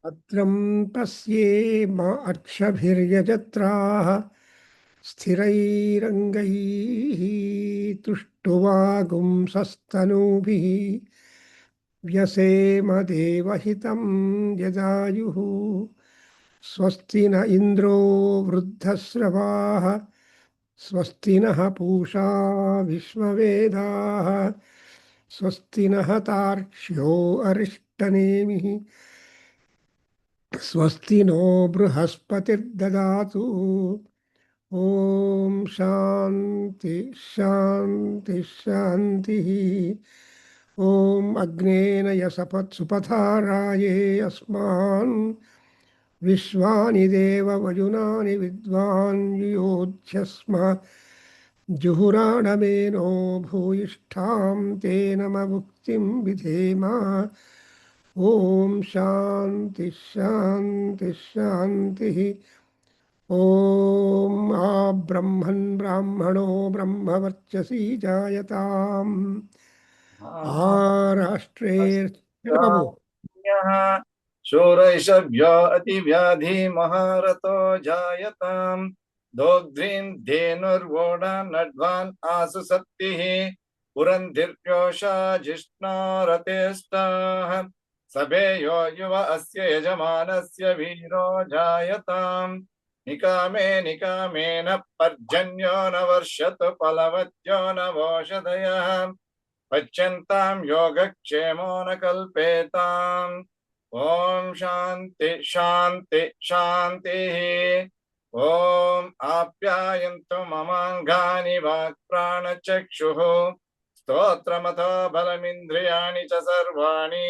भद्रं पश्येम अक्षभिर्यजत्राः स्थिरैरङ्गैः तुष्टुवागुंसस्तनूभिः व्यसेम देवहितं यदायुः स्वस्ति न इन्द्रो वृद्धश्रवाः स्वस्ति नः पूषा विश्ववेदाः स्वस्ति नः तार्क्ष्यो अरिष्टनेमिः स्वस्ति नो बृहस्पतिर्ददातु ॐ शान्ति शान्ति शान्तिः ॐ अग्नेन सुपथाराये अस्मान् विश्वानि देव वयुनानि विद्वान् युयोध्यस्म जुहुराणमेनो भूयिष्ठां तेन मुक्तिं विधेम ॐ शान्ति शान्ति शान्तिः ॐ ब्रह्मन् ब्राह्मणो ब्रह्मवर्चसी जायताम् राष्ट्रे बाबू शूरैषभ्यो अतिव्याधि महारतो जायताम् दोग्ध्रीन् धेनुर्वोढा नड्वान् आसु सत्तिः पुरन्धिर्योषा जिष्णो रतेष्टाः सभेयो युव अस्य यजमानस्य वीरो जायताम् निकामे निकामेन पर्जन्यो न वर्षतु फलवत्यो न वोषधयः पच्यन्तां योगक्षेमो न कल्पेताम् ॐ शान्ति शान्ति शान्तिः ॐ आप्यायन्तु ममाङ्गानि वाक्प्राणचक्षुः स्तोत्रमतो बलमिन्द्रियाणि च सर्वाणि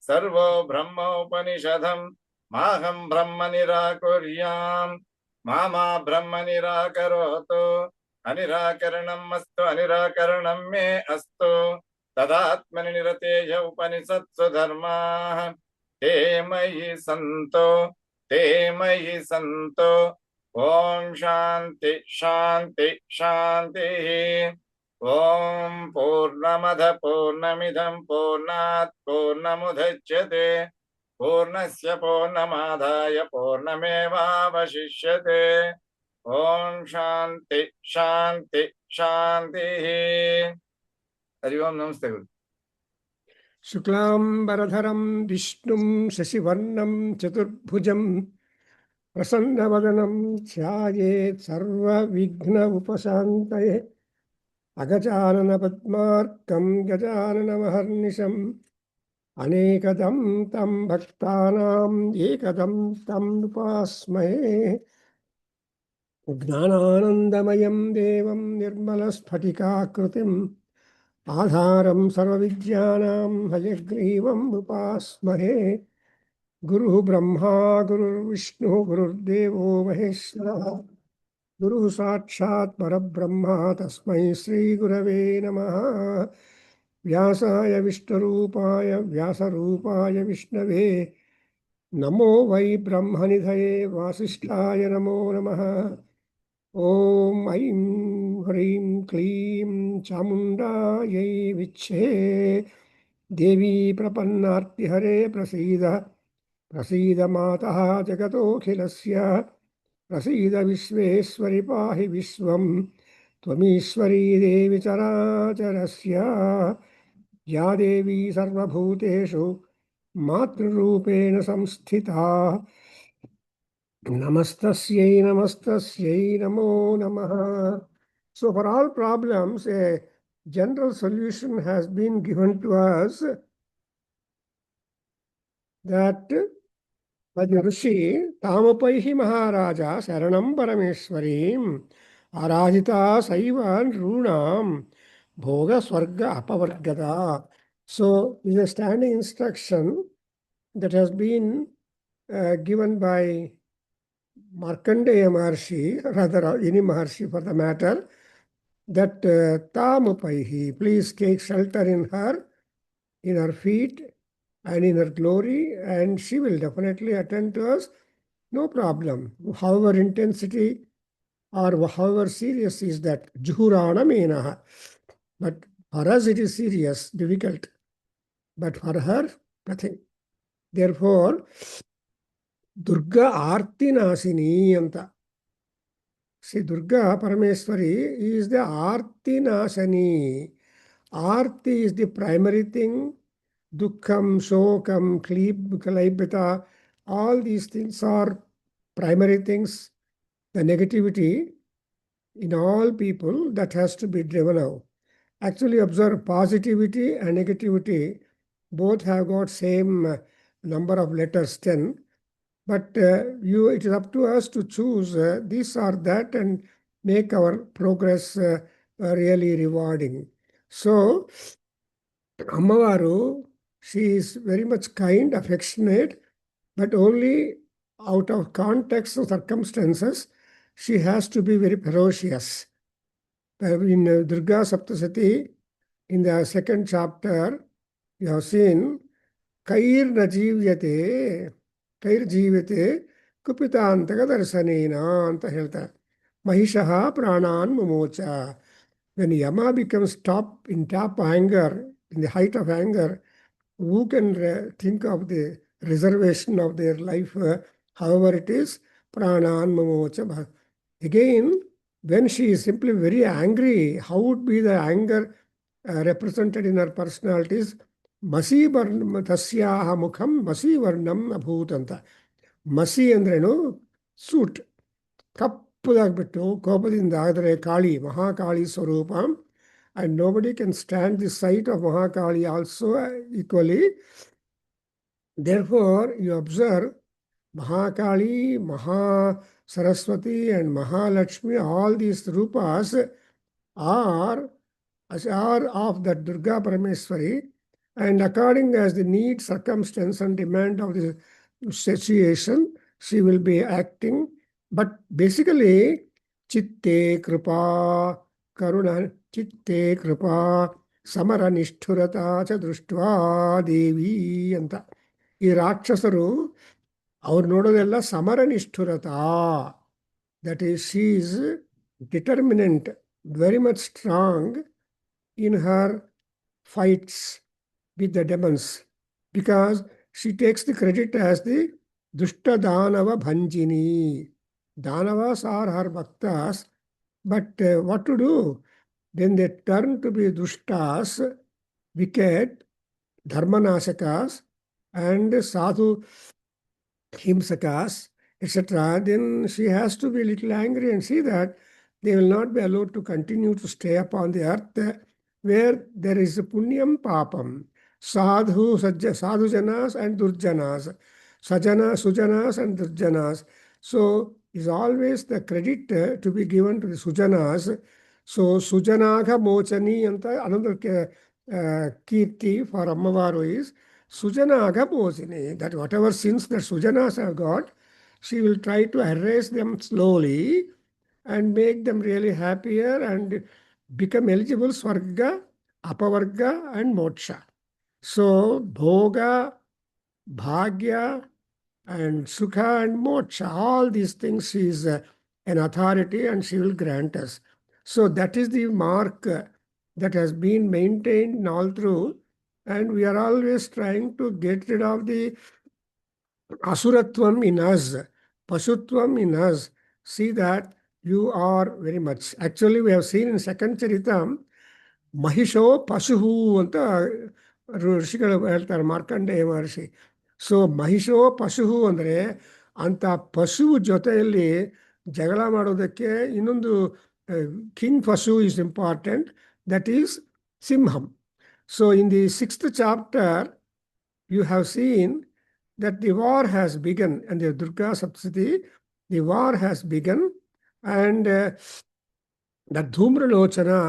सर्वो ब्रह्मोपनिषदम् माहं ब्रह्म निराकुर्याम् मा ब्रह्म निराकरोतु अनिराकरणम् अस्तु अनिराकरणं मे अस्तु तदात्मनि निरतेय उपनिषत्सु धर्माः ते मयि सन्तो ॐ शान्ति शान्ति शान्तिः ॐ पूर्णमद पूर्णमिदं पूर्णात् पूर्णमुदच्यते पूर्णस्य पूर्णमादाय पूर्णमेवावशिष्यते ॐ शान्ति शान्ति शान्तिः हरि ओम नमस्ते गुरु शुक्लांबरधरं विष्णुं शशिवर्णं चतुर्भुजं प्रसन्नवदनं ध्यायेत् सर्वविघ्न उपशान्तये अगजाननपद्मार्कं गजाननमहर्निशम् अनेकदं तं भक्तानां एकदं तं उपास्महे ज्ञानानन्दमयं देवं निर्मलस्फटिकाकृतिम् आधारं सर्वविद्यानां हयग्रीवम् उपास्महे गुरुः ब्रह्मा गुरुर्विष्णुः गुरुर्देवो महेश्वरः गुरुः साक्षात् परब्रह्म तस्मै श्रीगुरवे नमः व्यासाय विष्णुरूपाय व्यासरूपाय विष्णवे नमो वै ब्रह्मनिधये वासिष्ठाय नमो नमः ॐ ऐं ह्रीं क्लीं चामुण्डायै विच्छे देवी प्रपन्नार्तिहरे प्रसीद प्रसीद मातः जगतोऽखिलस्य प्रसीद विश्वेश्वरि पाहि विश्वं त्वमीश्वरी देवी चराचरस्य या देवी सर्वभूतेषु मातृरूपेण संस्थिता नमस्तस्यै नमस्तस्यै नमो नमः. So for all problems, a general solution has been given to us that by the Rishi Tamapaihi Maharaja Saranam Parameshwarim Aradhita Saivan Runam Bhoga Swarga Apavargata. So this is a standing instruction that has been given by Markandeya Maharshi, rather any Maharshi for the matter, that Tamapaihi, please take shelter in her feet and in her glory, and she will definitely attend to us, no problem. However intensity or however serious is that, Juhurana Menaha. But for us it is serious, difficult. But for her, nothing. Therefore, Durga Arti Nasini anta. See, Durga Parameswari is the Arti Nasani. Arti is the primary thing. Dukkham, Shokam, Kalaibhata, all these things are primary things. The negativity in all people that has to be driven out. Actually, observe positivity and negativity both have got same number of letters 10, but it is up to us to choose this or that and make our progress really rewarding. So Ammavaru, she is very much kind, affectionate, but only out of context and circumstances, she has to be very ferocious. In Durga Saptasati, in the second chapter, you have seen Kair Najivyate, Kair Jivate, Kupitantaka Darsanena anta ಹೇಳ್ತಾರೆ. Mahishaha Pranan Mumocha. When Yama becomes top anger, in the height of anger, who can think of the reservation of their life, however it is, Pranan Mumocha. Again, when she is simply very angry, how would be the anger represented in her personalities? Masi tasyaha mukham masi varnam abhutanta. Masi ಅಂದ್ರೇನು suit ಕಪ್ಪದಾಗ್ಬಿಟ್ಟು ಕೋಪದಿಂದ ಆದರೆ ಕಾಳಿ ಮಹಾಕಾಳಿ ಸ್ವರೂಪ and nobody can stand the sight of Mahakali also equally. Therefore, you observe Mahakali, Maha Saraswati and Mahalakshmi, all these rupas are of that Durga Parameswari, and according as the need, circumstance, and demand of the situation, she will be acting. But basically, Chitte Kripa, Karuna, Chitte Kripa, Samara Nishthurata cha Društva Devi ಅಂತ. ಈ ರಾಕ್ಷಸರು ಅವ್ರು ನೋಡೋದೆಲ್ಲ ಸಮರ ನಿಷ್ಠುರತ. That is, she is determinant, very much strong in her fights with the demons, because she takes the credit as the Dushta Danava Bhanjini. Danavas are her bhaktas, but what to do? Then they turn to be Dushtas, wicked, Dharmanasakas, and Sadhu Himsakas, etc., then she has to be a little angry and see that they will not be allowed to continue to stay upon the earth where there is punyam papam, sadhu janas and durjanas, sajana sujanas and durjanas. So is always the credit to be given to the sujanas. So sujanaga mochani anta another kirti for Ammavaru is Sujana Agabosini, that whatever sins that Sujanas have got, she will try to erase them slowly and make them really happier and become eligible Swarga, Apavarga, and Moksha. So, Bhoga, Bhagya, and Sukha and Moksha, all these things she is an authority and she will grant us. So, that is the mark that has been maintained all through. And we are always trying to get rid of the asuratvam in us, pasutvam in us. See that you are very much. Actually, we have seen in second Charitam, Mahisho Pasuhu ಅಂತ ಋಷಿಗಳು ಹೇಳ್ತಾರೆ, ಮಾರ್ಕಂಡೇಯ ಮಹರ್ಷಿ. So ಮಹಿಷೋ ಪಶುಹು ಅಂದರೆ ಅಂಥ ಪಶು ಜೊತೆಯಲ್ಲಿ ಜಗಳ ಮಾಡೋದಕ್ಕೆ ಇನ್ನೊಂದು ಕಿಂಗ್ ಪಶು ಈಸ್ ಇಂಪಾರ್ಟೆಂಟ್, ದಟ್ ಈಸ್ ಸಿಂಹಂ. So in the 6th chapter, you have seen that the war has begun, and the Durga Saptasati, the war has begun, and that Dhumralochana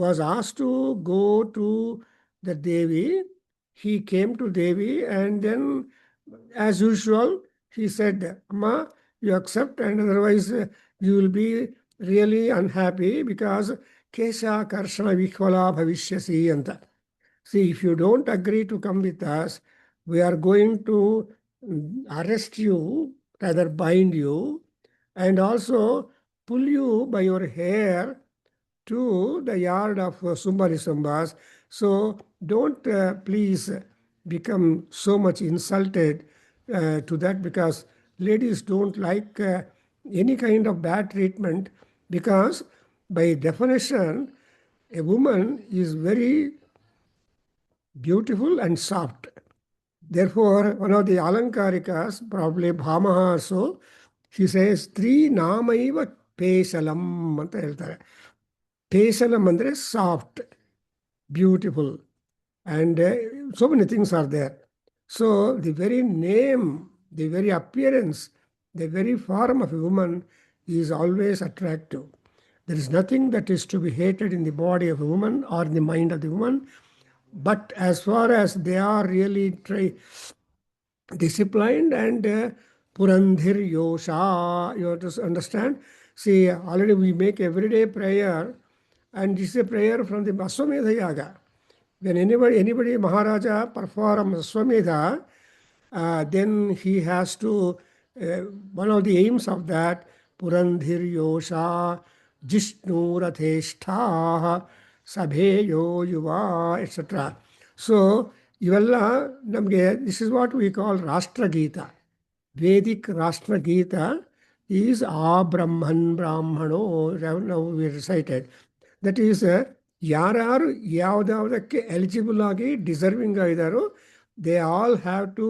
was asked to go to the Devi. He came to Devi, and then, as usual, he said, Amma, you accept, and otherwise you will be really unhappy because Kesha Karshana Vikvala Bhavishyasi anta. See, if you don't agree to come with us, we are going to arrest you, rather bind you, and also pull you by your hair to the yard of Sumbas. So don't please become so much insulted to that, because ladies don't like any kind of bad treatment, because by definition, a woman is very beautiful and soft. Therefore, one of the Alankarikas, probably Bhamaha also, he says, Tri Namaiva Pesalam ಅಂತ ಹೇಳ್ತಾರೆ. Pesalam ಅಂದರೆ soft, beautiful, and so many things are there. So the very name, the very appearance, the very form of a woman is always attractive. There is nothing that is to be hated in the body of a woman or in the mind of the woman. But as far as they are really disciplined and Purandhir Yosha, you have to understand. See, already we make everyday prayer, and this is a prayer from the Aswamedha Yaga. When anybody Maharaja performs Aswamedha, then he has to, one of the aims of that, Purandhir Yosha, Jishnu Ratheshtha, Sabheyo Yuva, etc. So, Ivella, this is what we call Rashtra Gita. Vedic Rashtra Gita is A Brahman Brahmano, now we recited. That is, ಯಾರ್ಯಾರು ಯಾವುದಕ್ಕೆ eligible ಆಗಿ deserving ಆಗಿದ್ದಾರೋ, they all have to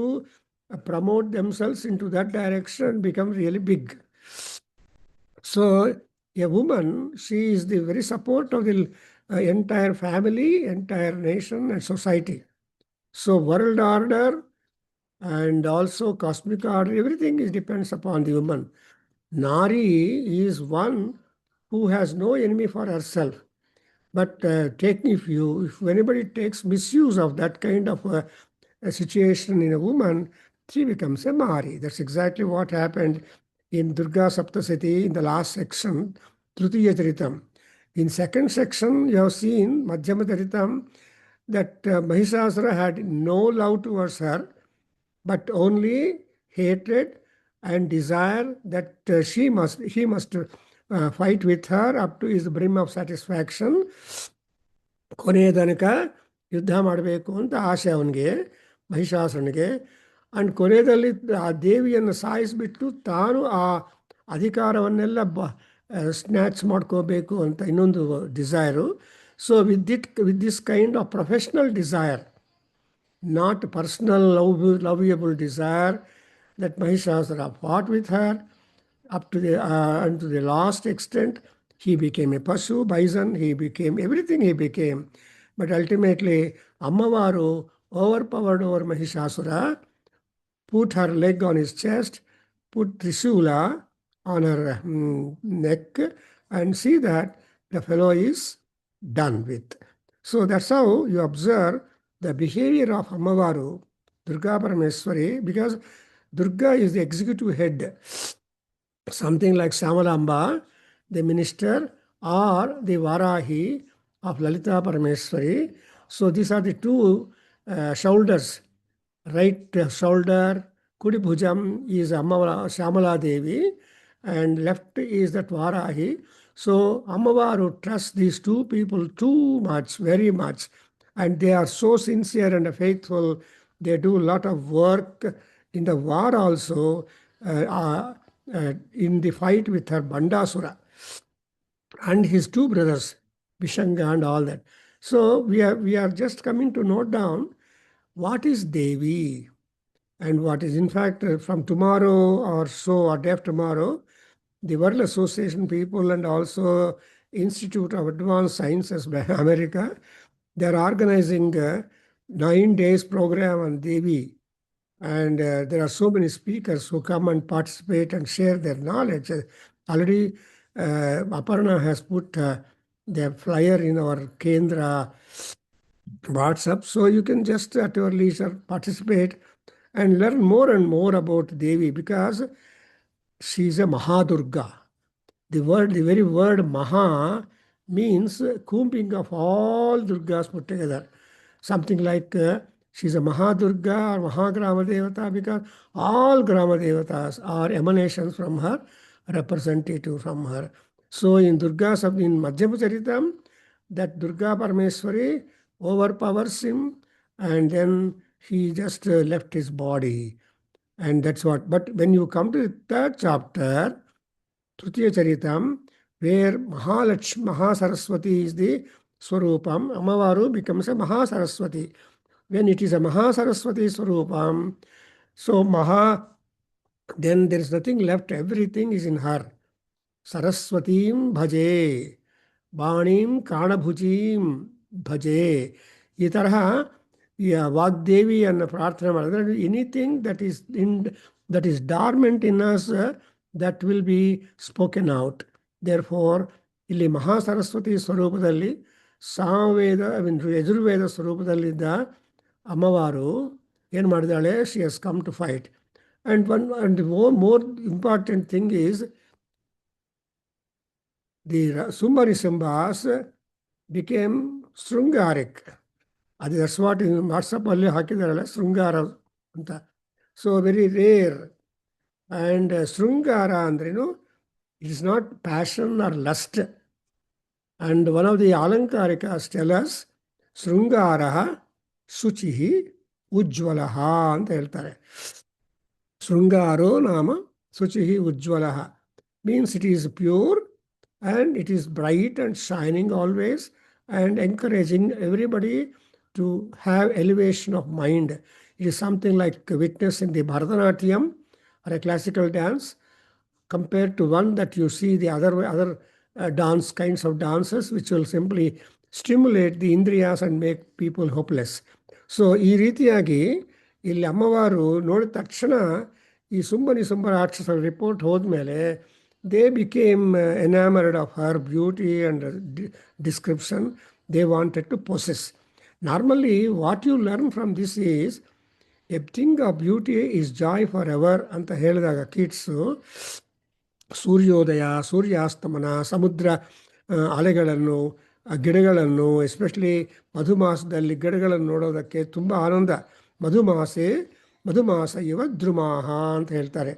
promote themselves into that direction and become really big. So a woman, she is the very support of the entire family, entire nation and society. So world order and also cosmic order, everything depends upon the woman. Nari is one who has no enemy for herself. But if anybody takes misuse of that kind of a situation in a woman, she becomes a Mari. That's exactly what happened in Durga Saptasati in the last section, Tritiya Charitam. In second section, you have seen Madhyama Charitam that Mahishasura had no love towards her, but only hatred and desire that he must fight with her up to his brim of satisfaction. ಕೊನೆಯ ತನಕ ಯುದ್ಧ ಮಾಡಬೇಕು ಅಂತ ಆಸೆ ಅವನಿಗೆ, ಮಹಿಷಾಸುರನಿಗೆ. And ಕೊನೆಯಲ್ಲಿ ಆ ದೇವಿಯನ್ನು ಸಾಯಿಸಿಬಿಟ್ಟು ತಾನು ಆ ಅಧಿಕಾರವನ್ನೆಲ್ಲ ಸ್ನ್ಯಾಚ್ ಮಾಡ್ಕೋಬೇಕು ಅಂತ ಇನ್ನೊಂದು desire. So with this kind of professional desire, not personal lovable desire, that Mahishasura fought with her up to the last extent. He became a Pasu, bison, he became everything he became. But ultimately, Ammavaru overpowered over Mahishasura, put her leg on his chest, put Trishula on her neck, and see that the fellow is done with. So that's how you observe the behavior of Ammavaru, Durga Parameswari, because Durga is the executive head, something like Samalamba, the minister, or the Varahi of Lalita Parameswari. So these are the two shoulders. Right shoulder, Kudi Bhujam is Shamala Devi, and left is that Varahi. So Ammavaru trusts these two people too much, very much. And they are so sincere and faithful. They do a lot of work in the war also, in the fight with her Bandasura and his two brothers, Vishanga and all that. So we are just coming to note down what is Devi, and what is, in fact, from tomorrow or so, or day after tomorrow, the World Association people and also Institute of Advanced Sciences by America, they are organizing a 9 days program on Devi. And there are so many speakers who come and participate and share their knowledge. Already, Aparna has put their flyer in our Kendra WhatsApp. So you can just at your leisure participate and learn more and more about Devi, because she is a Mahadurga. The very word Maha means combing of all Durgas put together. Something like she's a Mahadurga or Mahagrama Devata, because all Grama Devatas are emanations from her, representative from her. So in in Madhyama Charitam, that Durga Parameswari overpowers him, and then he just left his body. And that's what. But when you come to the third chapter, Tritiya Charitam, where Mahasaraswati is the Swarupam, Amavaru becomes a Mahasaraswati. When it is a Mahasaraswati Swarupam, so then there is nothing left, everything is in her. Saraswatim bhaje, Banim Kanabhujim bhaje. ಈ ತರಹ ವಾಗ್ದೇವಿಯನ್ನು ಪ್ರಾರ್ಥನೆ ಮಾಡಿದ್ರೆ anything that is dormant in us, that will be spoken out. Therefore, ಇಲ್ಲಿ ಮಹಾಸರಸ್ವತಿ ಸ್ವರೂಪದಲ್ಲಿ ಸಾಮವೇದ ಯಜುರ್ವೇದ ಸ್ವರೂಪದಲ್ಲಿದ್ದ ಅಮ್ಮವಾರು ಏನು ಮಾಡಿದಾಳೆ? She has come to fight. And the more important thing is the Sumbarisamba's became Srungaric. That's what in WhatsApp ಅಲ್ಲಿ ಹಾಕಿದಾರಲ್ಲ, ಶೃಂಗಾರ ಅಂತ. So very rare. And ಶೃಂಗಾರ ಅಂದ್ರೇನು, it is not passion or lust. And one of the ಅಲಂಕಾರಿಕಾಸ್ tell us ಶೃಂಗಾರ ಶುಚಿ ಉಜ್ವಲ ಅಂತ ಹೇಳ್ತಾರೆ. ಶೃಂಗಾರೋ ನಾಮ ಶುಚಿ ಉಜ್ವಲ means it is pure and it is bright and shining always and encouraging everybody to have elevation of mind. It is something like witnessing the Bharatanatyam or a classical dance compared to one that you see the other dance kinds of dances which will simply stimulate the indriyas and make people hopeless. So ಈ ರೀತಿಯಾಗಿ ಇಲ್ಲಿ ಅಮ್ಮವಾರು ನೋಡಿದ ತಕ್ಷಣ ಈ ಸುಂಬ ರಾಕ್ಷಸರ report ಹೋದ್ಮೇಲೆ they became enamored of her beauty and description. They wanted to possess. Normally, what you learn from this is, a thing of beauty is joy forever ಅಂತ ಹೇಳಿದಾಗ ಕಿಡ್ಸು ಸೂರ್ಯೋದಯ, ಸೂರ್ಯಾಸ್ತಮನ, ಸಮುದ್ರ ಅಲೆಗಳನ್ನು, ಗಿಡಗಳನ್ನು, ಎಸ್ಪೆಷಲಿ ಮಧುಮಾಸದಲ್ಲಿ ಗಿಡಗಳನ್ನು ನೋಡೋದಕ್ಕೆ ತುಂಬ ಆನಂದ. ಮಧುಮಾಸ ಇವ ದ್ರುಮಾಹ ಅಂತ ಹೇಳ್ತಾರೆ.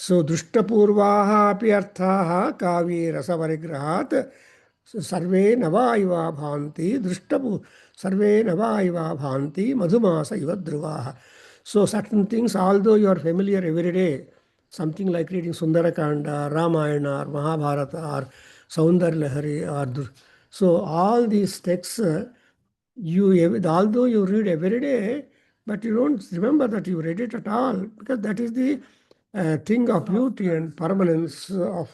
ಸೊ ದೃಷ್ಟಪೂರ್ವಾಃ ಅಪಿ ಅರ್ಥಾಃ ಕಾವ್ಯೇ ರಸಪರಿಗ್ರಹಾತ್ ಸರ್ವೇ ನವಾ ಇವ ಭಾಂತಿ ಸರ್ವೇ ನವಾ ಇವ ಭಾಂತಿ ಮಧುಮಾಸ ಇವ ಧ್ರುವಾಃ. So certain things, although you are familiar every day, something like reading Sundarakanda, Ramayana, or Mahabharata, or Saundar Lahari, so all these texts, although you read every day, but you don't remember that you read it at all, because that is the thing of beauty and permanence of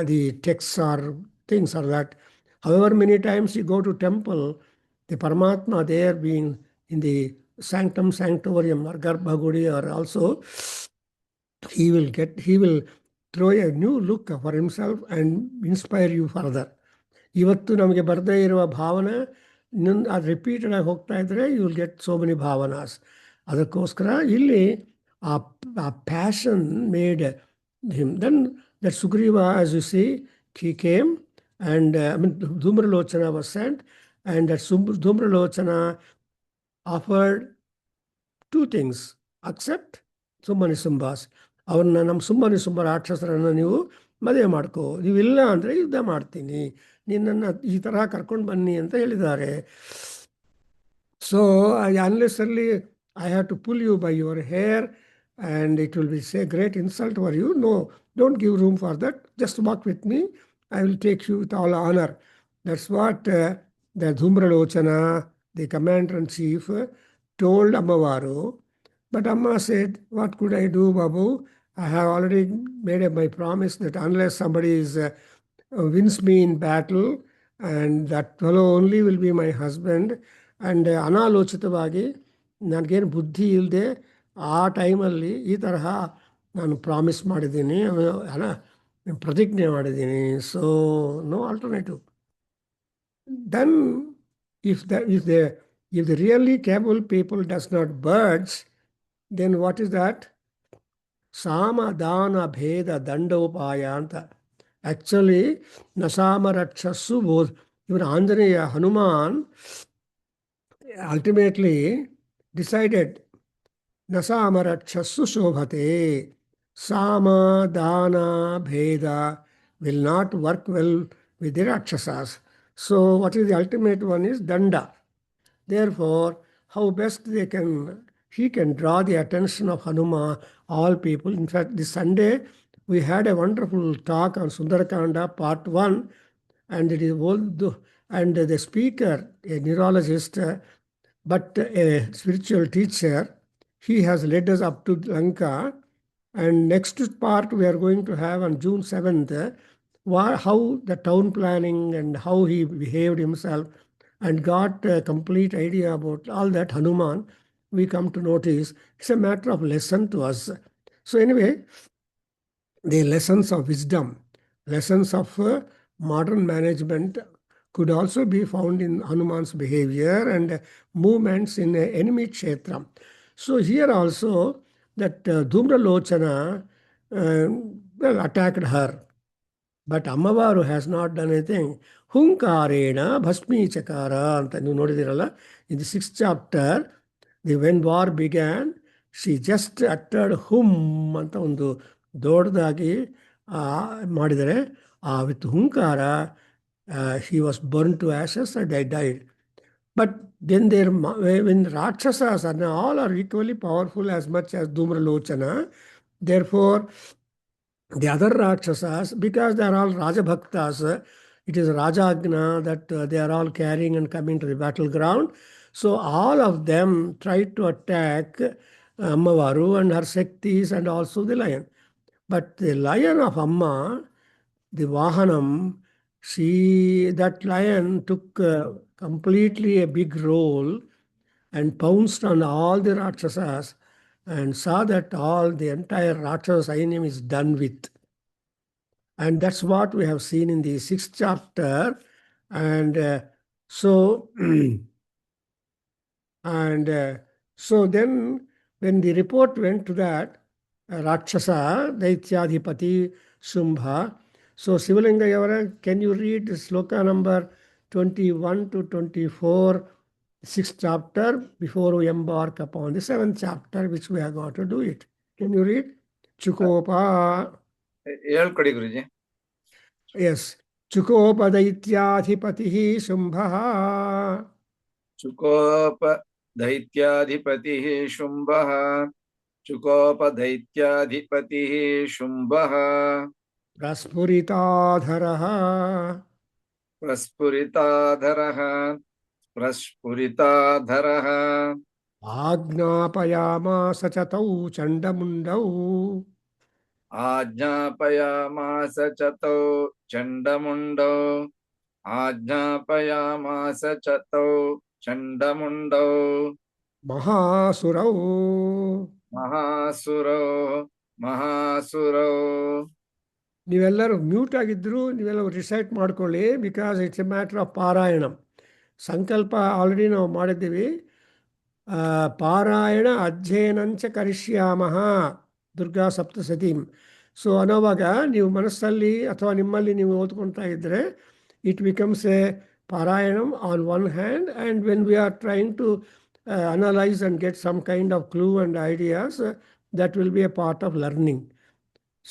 the texts or things are that. However many times you go to temple, the Paramatma there being in the sanctum sanctorium or Garbhagudi, or also he will throw a new look for himself and inspire you further. ಇವತ್ತು ನಮಗೆ ಬರದೇ ಇರುವ ಭಾವನೆ ಇನ್ನೊಂದು ಅದು repeated ಆಗಿ ಹೋಗ್ತಾ ಇದ್ರೆ you will get so many ಭಾವನಾಸ್. ಅದಕ್ಕೋಸ್ಕರ ಇಲ್ಲಿ ಆ passion made him. Then that Sugriva, as you see, he came and Dhumralochana was sent, and that Dhumralochana offered two things: accept ಸುಮ್ಮನಿಸುಂಬಾಸ್, ಅವನ್ನ ನಮ್ಮ ಸುಮ್ಮನಿಸುಂಬ ರಾಕ್ಷಸರನ್ನು ನೀವು ಮದುವೆ ಮಾಡ್ಕೋ, ನೀವಿಲ್ಲ ಅಂದರೆ ಯುದ್ಧ ಮಾಡ್ತೀನಿ, ನಿನ್ನನ್ನು ಈ ತರಹ ಕರ್ಕೊಂಡು ಬನ್ನಿ ಅಂತ ಹೇಳಿದ್ದಾರೆ. ಸೊ ಅನ್ಲೆಸ್ಸಲ್ಲಿ I have to pull you by your hair and it will be a great insult for you. No, don't give room for that. Just walk with me. I will take you with all honor. That's what the Dhumralochana, the commander-in-chief, told Ammavaru. But Amma said, what could I do, Babu? I have already made my promise that unless somebody wins me in battle, and that fellow only will be my husband. And ಅನಾಲೋಚಿತವಾಗಿ ನನಗೇನು ಬುದ್ಧಿ ಇಲ್ಲದೆ ಆ ಟೈಮಲ್ಲಿ ಈ ತರಹ ನಾನು promise ಮಾಡಿದ್ದೀನಿ, ಪ್ರತಿಜ್ಞೆ ಮಾಡಿದ್ದೀನಿ. So no alternative. Then if the really capable people does not budge, then what is that? ಸಾಮದಾನ ಭೇದ ದಂಡೋಪಾಯ ಅಂತ. ಆ್ಯಕ್ಚುಲಿ ನಸಾಮ ರಕ್ಷಸ್ಸು ಬೋಧ್, ಇವನ Anjaneya Hanuman ultimately decided nasama rakshassu shobhate, sama dana bheda will not work well with the rakshasas. So what is the ultimate one is danda. Therefore, how best they can he can draw the attention of Hanuman, all people. In fact, this Sunday, we had a wonderful talk on Sundarakanda Part 1, and it is and the speaker, a neurologist, but a spiritual teacher, he has led us up to Lanka. And next part we are going to have on June 7th, how the town planning and how he behaved himself and got a complete idea about all that Hanuman, we come to notice it's a matter of lesson to us. So anyway, the lessons of wisdom, lessons of modern management could also be found in Hanuman's behavior and movements in enemy kshetra. So here also that Dhumra Lochana well, attacked her. But Ammavaru has not done anything. Hunkarena Bhasmi Chakara anta ನೀವು ನೋಡಿದಿರಲ್ಲ. In the 6th chapter, when war began, she just uttered hum ಅಂತ ಒಂದು ದೊಡ್ಡದಾಗಿ ಮಾಡಿದರೆ with ಹುಂಕಾರ he was burned to ashes and I died. But then when Rakshasas are all are equally powerful as much as Dhumralochana, therefore the other Rakshasas, because they are all Rajabhaktas, it is Rajagna that they are all carrying and coming to the battleground. So all of them tried to attack Ammavaru and her Shaktis and also the lion. But the lion of Amma, the Vahanam, that lion took completely a big role and pounced on all the Rakshasas and saw that all the entire Rakshasa Sainyam is done with. And that's what we have seen in the 6th chapter. And so, so then when the report went to that, Rakshasa, Daityadhipati, Shumbha. So Sivalinga Yavara, can you read sloka number 21 to 24, 6th chapter, before we embark upon the 7th chapter, which we are going to do it. Can you read? Chukopa. ಹೇಳ್ಕೊಡಿ ಗುರುಜಿ. Yes. Chukopadaityadhipatihi Shumbhaha. चुकोपदैत्याधिपतिः शुम्भः. चुकोपदैत्याधिपतिः शुम्भः. Praspuritadharaha. प्रस्फुरिताधरः. प्रस्फुरिताधरः. Ajnapayamasa chatau chandamundau. आज्ञापयामास च तौ चण्डमुण्डौ. आज्ञापयामास च तौ चण्डमुण्डौ. Mahasurau. ಮಹಾಸುರೋ ಮಹಾಸುರೋ. ನೀವೆಲ್ಲರೂ mute ಆಗಿದ್ರು ನೀವೆಲ್ಲರೂ recite ಮಾಡ್ಕೊಳ್ಳಿ, because it's A matter of ಪಾರಾಯಣ. ಸಂಕಲ್ಪ ಆಲ್ರೆಡಿ ನಾವು ಮಾಡಿದ್ದೀವಿ. ಪಾರಾಯಣ ಅಧ್ಯಯನಂಚ ಕರಿಷ್ಯಾಮಃ ದುರ್ಗಾ ಸಪ್ತಸತಿ. ಸೊ ಅನ್ನೋವಾಗ ನೀವು ಮನಸ್ಸಲ್ಲಿ ಅಥವಾ ನಿಮ್ಮಲ್ಲಿ ನೀವು ಓದ್ಕೊಳ್ತಾ ಇದ್ದರೆ ಇಟ್ ಬಿಕಮ್ಸ್ ಎ ಪಾರಾಯಣಂ on one hand, and when we are trying to analyze and get some kind of clue and ideas, that will be a part of learning.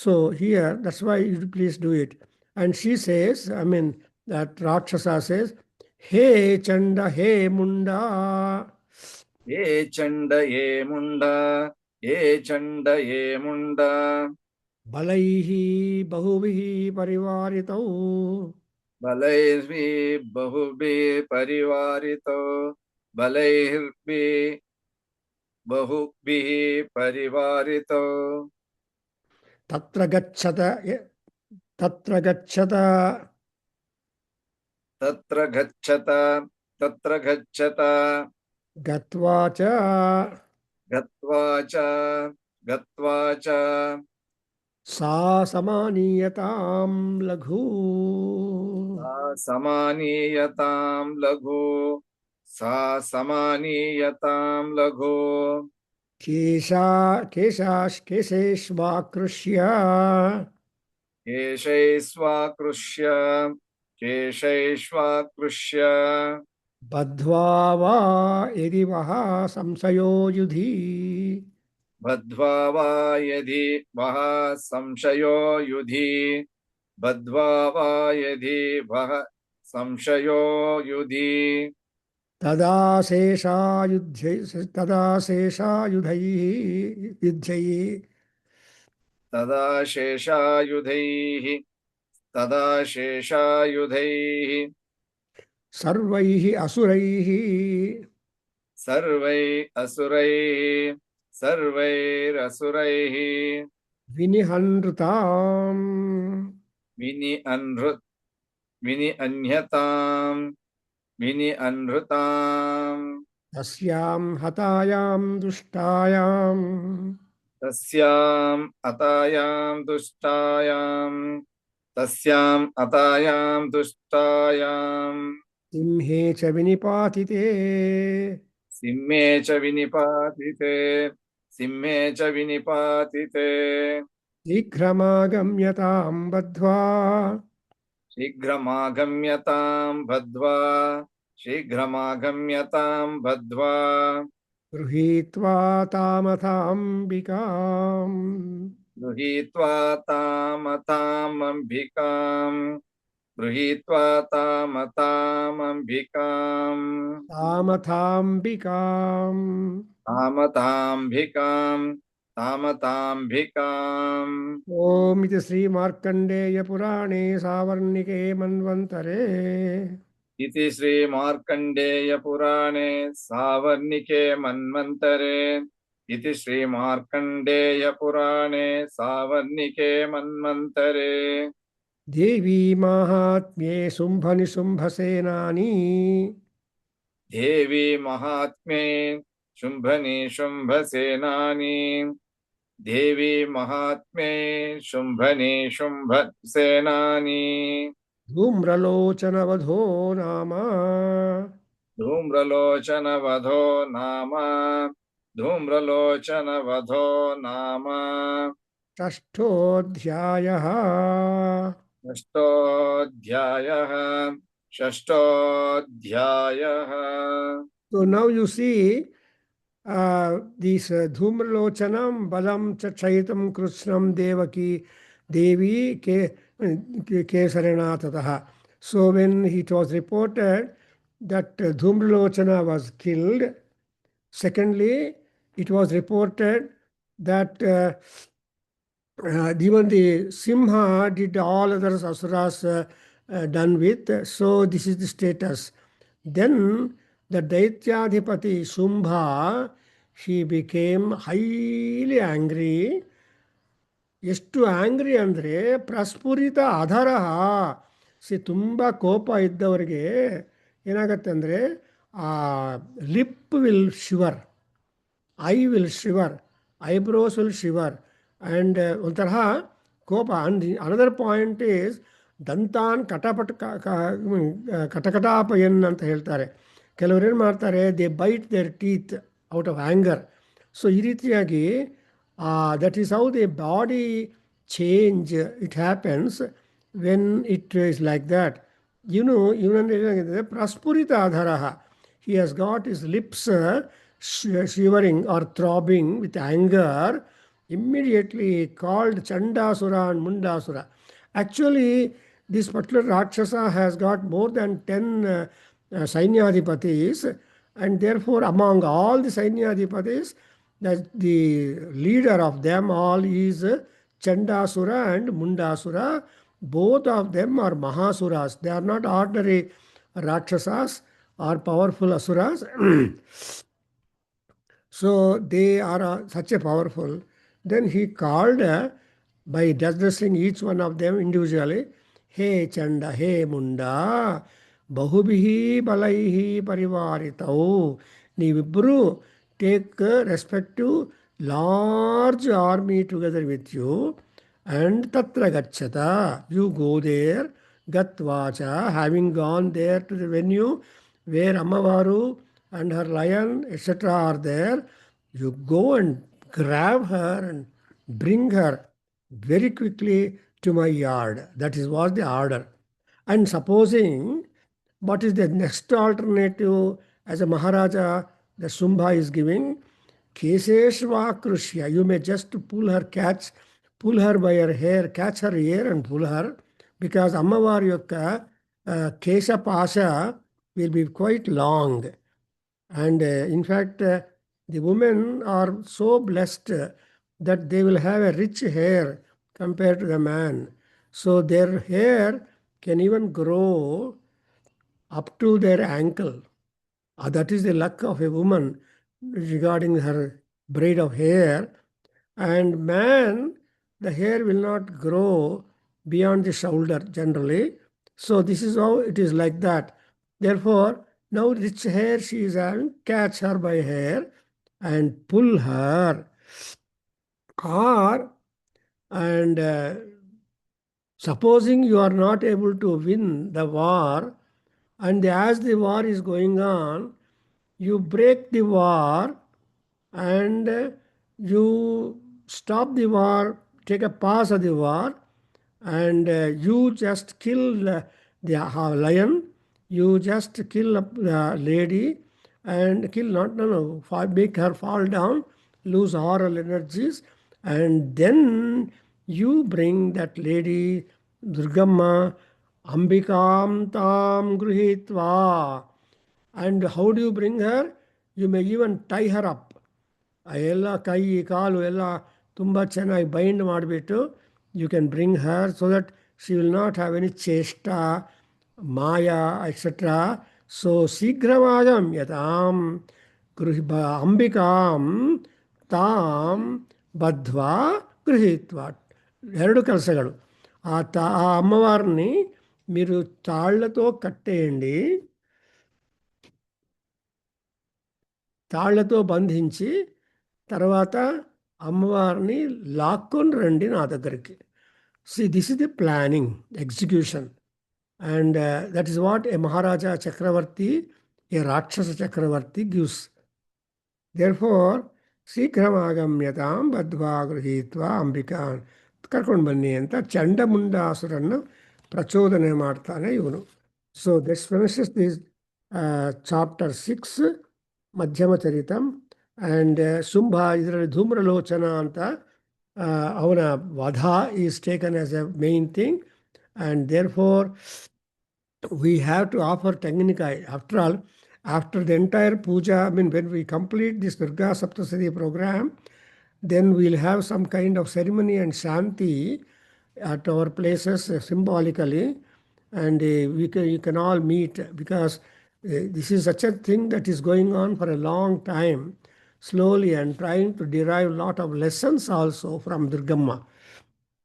So here, that's why you please do it. And she says, I mean, that Rakshasa says, Hey Chanda, hey Munda. ಏ ಚಂಡ ಏ ಮುಂಡ. ಏ ಚಂಡ ಏ ಮುಂಡ. Balaihi bahuvihi parivaritau. ಬಲೈರ್ಭಿ ಬಹುಭಿ ಪರಿವಾರಿತೋ. ಬಲೈರ್ಭಿ ಬಹುಭಿಃ ಪರಿವಾರಿತೋ. Tatra gacchata, tatra gacchata. ತತ್ರ ಗಚ್ಚತ ತತ್ರ ಗಚ್ಚತ. Gatva cha. ಗತ್ವಾ ಚ ಗತ್ವಾ ಚ. Sa samaniyatam laghu. ಸಾ ಸಮಾನೀಯತಾಂ ಲಘು. ಸಾ ಸಮಾನೀಯತಾಂ ಲಘು. Kesheshvakrishya. ಕೇಶೈಸ್ವಾಕೃಷ್ಯ ಕೇಶೈಶ್ವಾಕೃಷ್ಯ. Badhva va yadi vaha samsayo yudhi. ಬದ್ಧ್ವಾ ವಾ ಯದಿ ವಹ ಸಂಶಯೋ ಯುಧಿ. ಬದ್ಧ್ವಾ ವಾ ಯದಿ ವಹ ಸಂಶಯೋ ಯುಧಿ. तदा शेषायुधैः युद्धैः तदा शेषायुधैः तदा शेषायुधैः सर्वैः असुरैः सर्वैरसुरैः सर्वैरसुरैः विनिहन्ृताम् विनिअन्हृ विनिअन्यताम् विनिअन्हृताम् तस्यां हतायां दुष्टायां तस्याम् अतायाम् दुष्टायाम् तस्याम् अतायाम् दुष्टायाम् सिंहे च विनिपातिते सिंहे च विनिपातिते सिंहे च विनिपातिते शीघ्रमागम्यतां बद्ध्वा शीघ्रमागम्यताम् बद्ध्वा शीघ्रमागम्यताम् बद्ध्वा गृहीत्वा तामथाम्बिकाम् गृहीत्वा तामतामम्बिकाम् गृहीत्वा तामतामम्बिकाम् तामथाम्बिकाम् तामताम्बिकाम् तामताम्बिकाम् ओमिति श्रीमार्कण्डेयपुराणे सावर्णिके मन्वन्तरे इति श्रीमार्कण्डेयपुराणे सावर्णिके मन्वन्तरे इति श्रीमार्कण्डेयपुराणे सावर्णिके मन्वन्तरे देवी माहात्म्ये शुम्भनिशुम्भसेनानी देवी महात्म्ये शुम्भनिशुम्भसेनानी देवी महात्म्ये शुम्भनिशुम्भसेनानी धूम्रलोचनवधो नाम धूम्रलोचनवधो नाम धूम्रलोचनवधो नाम षष्ठोऽध्यायः षष्ठोऽध्यायः षष्ठोऽध्यायः So now you see this Dhumralochanam Balam Chachayitam Krishnam Devaki Devi Kesaranatataha. So when it was reported that Dhumralochana was killed, secondly, it was reported that even the Simha did all other asuras done with. So this is the status. Then the Daityadhipati Shumbha, he became highly angry. ಎಷ್ಟು angry ಅಂದರೆ ಪ್ರಸ್ಫುರಿತ ಅಧರಹ C ತುಂಬ ಕೋಪ ಇದ್ದವರಿಗೆ ಏನಾಗತ್ತೆ ಅಂದರೆ ಆ lip will shiver, eye will shiver, eyebrows will shiver and ಒಂಥರ ಕೋಪ. ಅಂಡ್ ಅನದರ್ ಪಾಯಿಂಟ್ ಈಸ್ ದಂತಾನ್ ಕಟಕಟಾಪಯನ್ ಅಂತ ಹೇಳ್ತಾರೆ. ಕೆಲವರು ಏನು ಮಾಡ್ತಾರೆ, they bite their teeth out of anger. So ಈ ರೀತಿಯಾಗಿ that is how the body change it happens when it is like that. You know, even praspurita adharaha, he has got his lips shivering or throbbing with anger. Immediately called Chandasura and Mundasura. Actually, this particular Rakshasa has got more than 10 Sainyadhipatis, and therefore among all the Sainyadhipatis, that the leader of them all is Chandasura and Mundasura. Both of them are Mahasuras. They are not ordinary Rakshasas or powerful Asuras. So they are such a powerful. Then he called by addressing each one of them individually, Hey Chanda, Hey Munda, Bahubihi Balaihi Parivaritau. Nivibru, take respective large army together with you, and tatra gacchata, you go there, gatvacha, having gone there to the venue where Ammavaru and her lion etc. are there, you go and grab her and bring her very quickly to my yard. That is was the order. And supposing, what is the next alternative as a Maharaja the Shumbha is giving? Keseshva Krushya. You may just pull her by her hair, catch her ear and pull her, because Ammavar Yokka Kesha Pasha will be quite long. And in fact, the women are so blessed that they will have a rich hair compared to the man. So their hair can even grow up to their ankle. That is the luck of a woman regarding her braid of hair. And man, the hair will not grow beyond the shoulder generally. So this is how it is like that. Therefore, now rich hair she is having, catch her by hair and pull her. Or, and supposing you are not able to win the war, and as the war is going on, you break the war and you stop the war, take a pause of the war, and you just kill the lion, you just kill the lady, and kill not, no, no, make her fall down, lose oral energies, and then you bring that lady, Durgamma, Ambikam tam gruhitva. And how do you bring her? You may even tie her up. ಎಲ್ಲ ಕೈ ಕಾಲು ಎಲ್ಲ ತುಂಬ ಚೆನ್ನಾಗಿ bind ಮಾಡಿಬಿಟ್ಟು you can bring her so that she will not have any ಚೇಷ್ಟ ಮಾಯಾ etcetera. So ಶೀಘ್ರವಾಗಮ್ಯತಾಂ ಅಂಬಿಕಾಂ ತಾಂ ಬದ್ಧ್ವಾ ಗೃಹೀತ್ವ. ಎರಡು ಕೆಲಸಗಳು. ఆ అమ్మవారిని మీరు తాళ్లతో కట్టేయండి, తాళ్లతో బంధించి తర్వాత అమ్మవారిని లాక్కొని రండి నా దగ్గరికి. See, this is the planning, execution. And that is what a Maharaja Chakravarti, a Rakshasa Chakravarti gives. Therefore, ಶೀಘ್ರಮಾಗಮ್ಯತಾಂ ಬದ್ಧ್ವಾ ಗೃಹೀತ್ವಾ ಅಂಬಿಕಾನ್ ಕರ್ಕೊಂಡು ಬನ್ನಿ ಅಂತ ಚಂಡಮುಂಡಾಸುರನ್ನು ಪ್ರಚೋದನೆ ಮಾಡ್ತಾನೆ ಇವನು. So this finishes this chapter 6 ಮಧ್ಯಮ ಚರಿತಂ. ಆ್ಯಂಡ್ ಶುಂಭ ಇದರಲ್ಲಿ ಧೂಮ್ರಲೋಚನ ಅಂತ ಅವನ ವಧ is taken as a main thing. And therefore we have to offer Tenginikkai. After all, after the entire puja, I mean, when we complete this Durga Saptasati program, then we'll have some kind of ceremony and shanti at our places symbolically, and you can all meet, because this is such a thing that is going on for a long time, slowly, and trying to derive a lot of lessons also from Durgamma.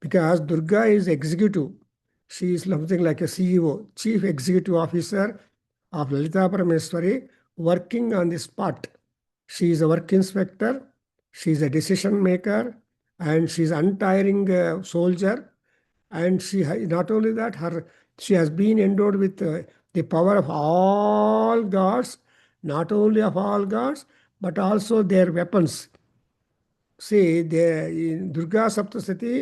Because Durga is executive. She is something like a CEO, Chief Executive Officer of Lalita Parameswari, working on the spot. She is a work inspector, she is a decision maker, and she is untiring soldier. And she not only that, she has been endowed with the power of all gods, not only of all gods, but also their weapons. See, in Durga Saptasati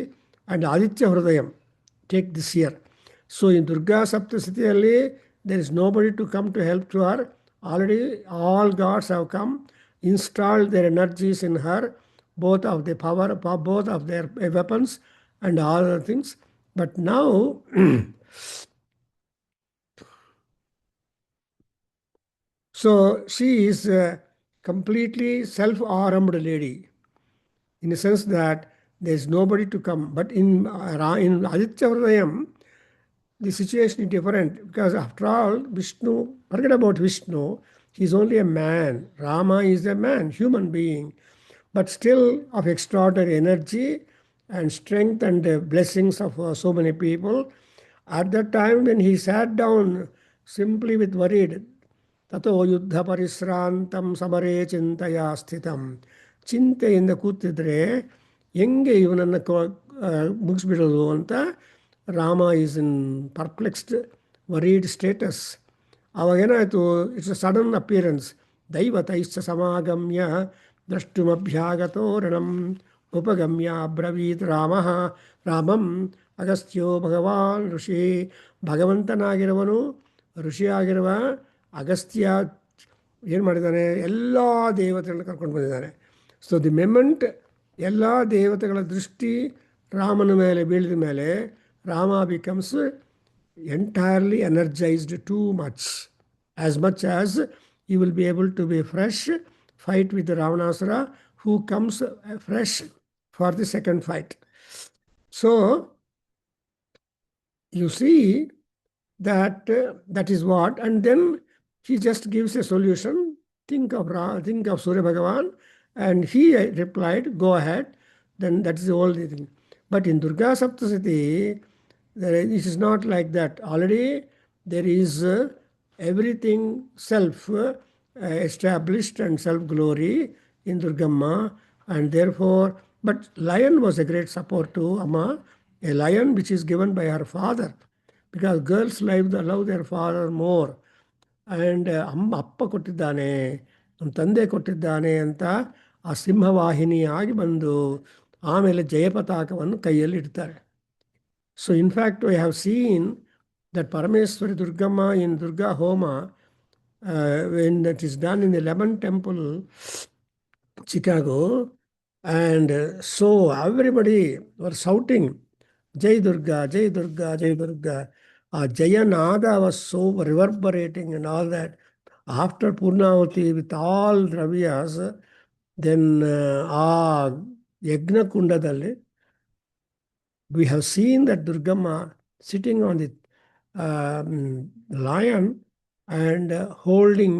and Aditya Hridayam, take this year. So in Durga Saptasati, there is nobody to come to help to her. Already all gods have come, installed their energies in her, both of the power, both of their weapons and all other things. But now, so she is a completely self-armed lady, in the sense that there is nobody to come. But in Aditya Hridayam, the situation is different, because after all, Vishnu, forget about Vishnu, he is only a man. Rama is a man, human being, but still of extraordinary energy and strength and blessings of so many people. At that time when he sat down simply with worried, tato yuddha parisrantam samare chintaya sthitam, ಚಿಂತೆಯಿಂದ ಕೂತಿದ್ರೆ ಹೆಂಗೆ ಇವನನ್ನು ಮುಗಿಸ್ಬಿಡೋದು ಅಂತ Rama is in perplexed, worried status. ಅವಾಗೇನಾಯಿತು, it's a sudden appearance. ದೈವತೈಶ್ಚ ಸಮಾಗಮ್ಯ ದ್ರಷ್ಟುಮಭ್ಯಾಗತೋ ರಣಂ ಉಪಗಮ್ಯ ಅಬ್ರವೀತ್ ರಾಮಂ ಅಗಸ್ತ್ಯೋ ಭಗವಾನ್ ಋಷಿ. ಭಗವಂತನಾಗಿರುವನು, ಋಷಿಯಾಗಿರುವ ಅಗಸ್ತ್ಯ ಏನು ಮಾಡಿದ್ದಾನೆ, ಎಲ್ಲ ದೇವತೆಗಳನ್ನ ಕರ್ಕೊಂಡು ಬಂದಿದ್ದಾನೆ. ಸೊ ದಿ ಮೆಮೆಂಟ್ ಎಲ್ಲ ದೇವತೆಗಳ ದೃಷ್ಟಿ ರಾಮನ ಮೇಲೆ ಬೀಳಿದ ಮೇಲೆ Rama becomes entirely energised too much, as much as you will be able to be fresh, fight with the Ravanasura, who comes fresh for the second fight. So you see that that is what, and then he just gives a solution. Think of Surya Bhagavan, and he replied, "Go ahead." Then that is the whole thing. But in Durga Saptasati, it is not like that. Already there is everything self established and self glory in Durgamma, and therefore, but lion was a great support to Amma, a lion which is given by her father, because girls love their father more. And ಅಪ್ಪ ಕೊಟ್ಟಿದ್ದಾನೆ, ನಮ್ಮ ತಂದೆ ಕೊಟ್ಟಿದ್ದಾನೆ ಅಂತ ಆ ಸಿಂಹವಾಹಿನಿಯಾಗಿ ಬಂದು ಆಮೇಲೆ ಜಯಪತಾಕವನ್ನು ಕೈಯಲ್ಲಿ ಇಡ್ತಾರೆ. So in fact I have seen that Parameshwari Durgamma in Durga ಹೋಮ when that is done in the lemon temple Chicago, and so everybody were shouting, Jai Durga, Jai Durga, Jai Durga. Jayanada was so reverberating and all that. After Purnavati, with all Dravyas, then Yagna Kundadalli, we have seen that Durgamma sitting on the lion and holding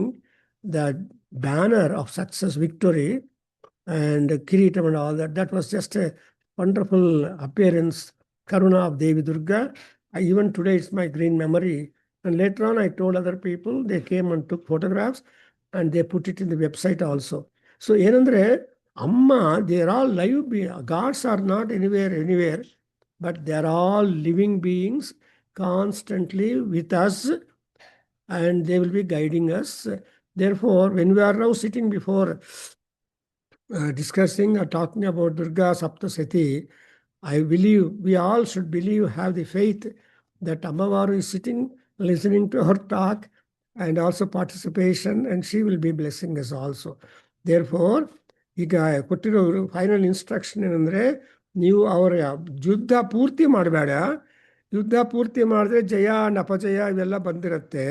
the banner of success, victory, and Kiritam and all that. That was just a wonderful appearance, Karuna of Devi Durga. Even today, it's my green memory. And later on, I told other people, they came and took photographs, and they put it in the website also. So, ಏನಂದ್ರೆ Amma, they are all live beings. Gods are not anywhere, but they are all living beings constantly with us, and they will be guiding us. Therefore, when we are now sitting before discussing or talking about Durga Saptasati, I believe we all should believe, have the faith that Ammavaru is sitting, listening to her talk, and also participation, and she will be blessing us also. Therefore, ಈಗ ಕೊಟ್ಟಿರೋ final instruction ಏನಂದರೆ, ನೀವು ಅವರ ಯುದ್ಧ ಪೂರ್ತಿ ಮಾಡಬೇಡ. ಯುದ್ಧ ಪೂರ್ತಿ ಮಾಡಿದ್ರೆ ಜಯ ನಪಜಯ ಇವೆಲ್ಲ ಬಂದಿರುತ್ತೆ.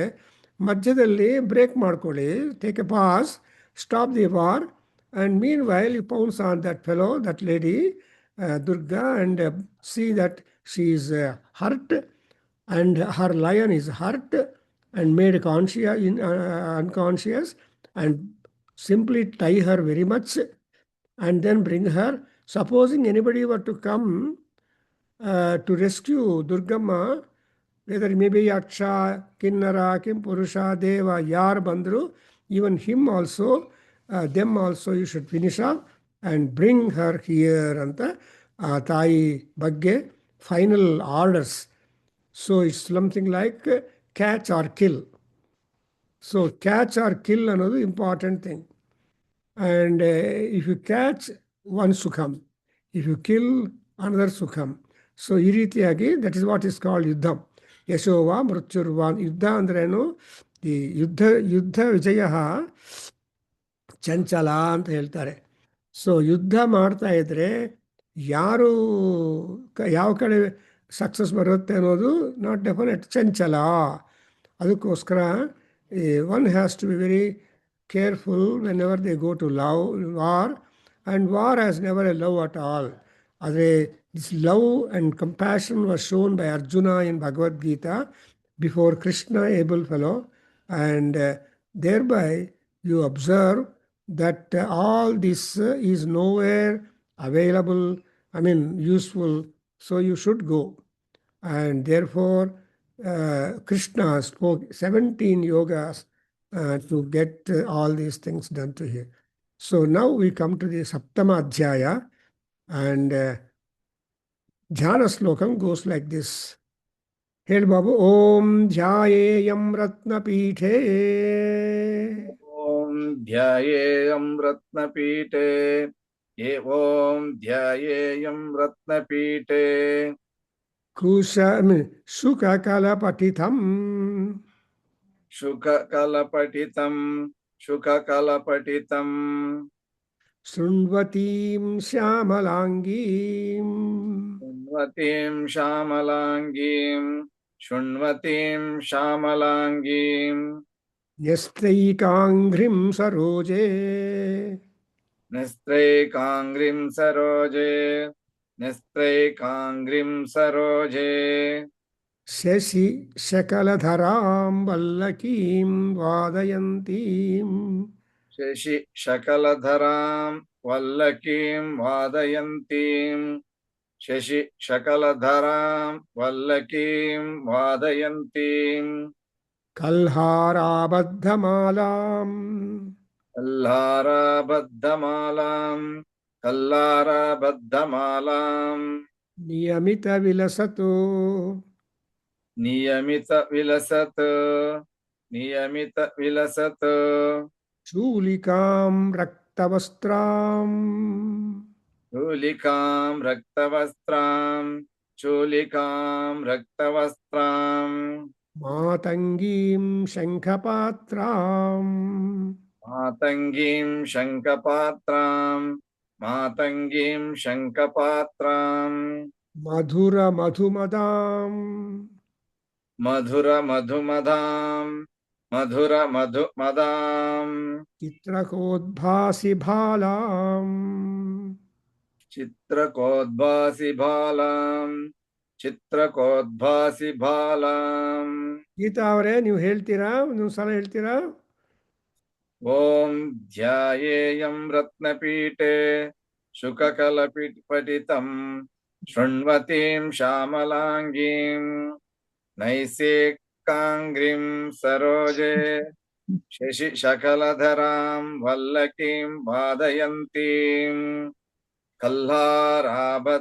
ಮಧ್ಯದಲ್ಲಿ ಬ್ರೇಕ್ ಮಾಡ್ಕೊಳ್ಳಿ, take A pass, stop the war, and meanwhile you pounce on that fellow, that lady, Durga, and see that she is hurt, and her lion is hurt and made unconscious, and simply tie her very much, and then bring her. Supposing anybody were to come to rescue Durgamma, whether maybe Yaksha, Kinnara, Kim Purusha, Deva, Yar Bandru, even him also, them also you should finish off and bring her here anta ತಾಯಿ ಬಗ್ಗೆ final orders. So it's something like catch or kill. So catch or kill ಅನ್ನೋದು important thing. And if you catch one ಸುಖಮ್, if you kill another ಸುಖಮ್. So ಈ ರೀತಿಯಾಗಿ that is what is called ಯುದ್ಧಂ. ಯಶೋವಾ ಮೃತ್ಯುರ್ವಾ. ಯುದ್ಧ ಅಂದ್ರೇನು? ಈ ಯುದ್ಧ ವಿಜಯ ಚಂಚಲ ಅಂತ ಹೇಳ್ತಾರೆ. ಸೊ ಯುದ್ಧ ಮಾಡ್ತಾ ಇದ್ರೆ ಯಾರು ಯಾವ ಕಡೆ ಸಕ್ಸಸ್ ಬರುತ್ತೆ ಅನ್ನೋದು ನಾಟ್ ಡೆಫಿನೆಟ್, ಚಂಚಲ. ಅದಕ್ಕೋಸ್ಕರ one has to be very careful whenever they go to love war, and war has never a love at all. ಆದರೆ this love and compassion was shown by Arjuna in Bhagavad Gita before Krishna, able fellow, and thereby you observe that all this is nowhere available, useful, so you should go. And therefore Krishna spoke 17 yogas to get all these things done to him. So now we come to the Saptama Adhyaya, and Dhyana Slokam goes like this. Hel Babu, Om Dhyayeyam Ratnapithe. Om Dhyayeyam Ratnapite. Om Dhyayeyam Ratnapite. Sukha Kalapatitham. Shuka Kalapatitam. Shuka Kalapatitam. Srunvatim Shyamalangim. Shunvatim Shamalangim. Shunvatim Shamalangim. न्यस्तैकाङ्घ्रिं सरोजे निस्त्रैकाङ्घ्रिं सरोजे निस्त्रैकाङ्घ्रिं सरोजे शशि शकलधरां वल्लकीं वादयन्तीं शशि शकलधरां वल्लकीं वादयन्तीं शशि शकलधरां वल्लकीं वादयन्तीं कल्हाराबद्धमालां कल्लाराबद्धमालां कल्लाराबद्धमालां नियमितविलसतो नियमितविलसत् नियमितविलसत् चूलिकां रक्तवस्त्रां चूलिकां रक्तवस्त्रां चूलिकां रक्तवस्त्रां मातङ्गीं शङ्खपात्रां मातङ्गीं शङ्खपात्रां मातङ्गीं शङ्खपात्रां मधुरमधुमदां मधुरमधुमदां मधुरमधुमदां चित्रकोद्भासि भालां चित्रकोद्भासि बालां चित्रकोद्भासि बालां ಗೀತಾ ಅವರೇ ನೀವು ಹೇಳ್ತೀರಾ ಒಂದು ಸಲ ಹೇಳ್ತೀರಾ ॐ ध्यायेयं रत्नपीठे शुककलपटितं शृण्वतीं श्यामलाङ्गीं नैसेकाङ्घ्रिं सरोजे शशिशकलधरां वल्लकीं वादयन्तीं कल्हाराबद्धमालां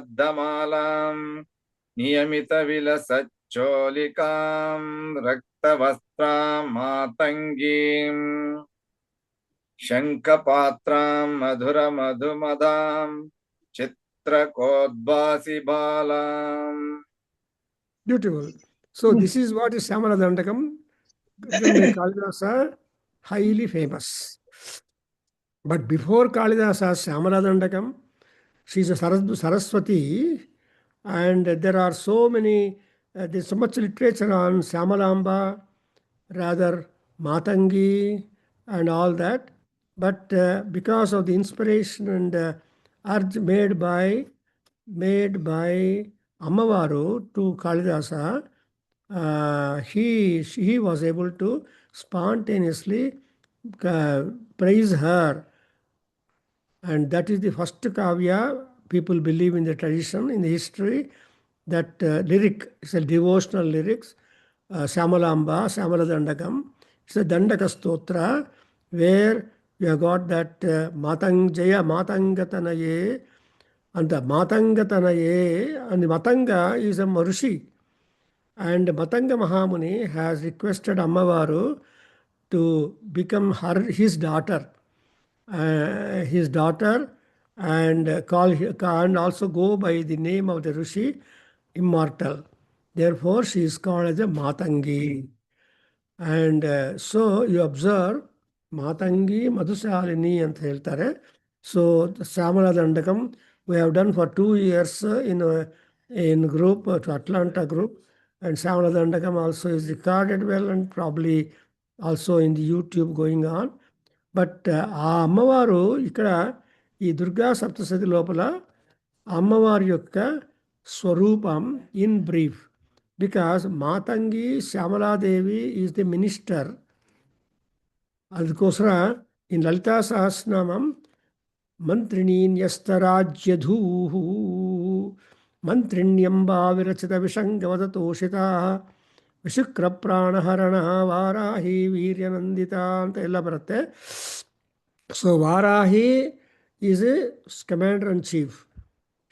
नियमितविलसच्चोलिकां रक्तवस्त्रां मातङ्गीं शङ्खपात्रां मधुरमधुमदां चित्रकोद्भासि बालाम् beautiful so this is what is Shyamala Dandakam written by Kalidasa, highly famous. But before Kalidasa's Shyamala Dandakam, she is a Saraswati, and there are so many, there's so much literature on Shyamalamba, rather Matangi, and all that. But because of the inspiration and urge made by Ammavaru to Kalidasa, he was able to spontaneously praise her, and that is the first kavya. People believe in the tradition, in the history, that lyric is a devotional lyrics. Shyamalamba, Shyamala Dandakam. It's a Dandaka Stotra where we have got that Matang Matangatanaye, and the Matangatanaye, and the Matanga is a Marushi. And Matanga Mahamuni has requested Ammavaru to become his daughter, and and also go by the name of the Rishi, immortal. Therefore, she is called as a Matangi. And so you observe Matangi Madhusalini ಅಂತ ಹೇಳ್ತಾರೆ. So the Shyamala Dandakam we have done for 2 years in group to Atlanta group, and Shyamala Dandakam also is recorded well and probably also in the YouTube going on. But ఆ అమ్మవారు ఇక్కడ ఈ దుర్గా సప్తశతి లోపల అమ్మవారి యొక్క స్వరూపం in brief, because Matangi Shyamaladevi is the minister. అందుకోసర in Lalita Sahasranamam మంత్రిణీన్యస్తరాజ్యధూ మంత్రిణ్యంబా విరచిత విషంగవదతోషిత ವಿಶುಕ್ರ ಪ್ರಾಣಹರಣ ವಾರಾಹಿ ವೀರ್ಯನಂದಿತ ಅಂತ ಎಲ್ಲ ಬರುತ್ತೆ. So Varahi is a commander in chief.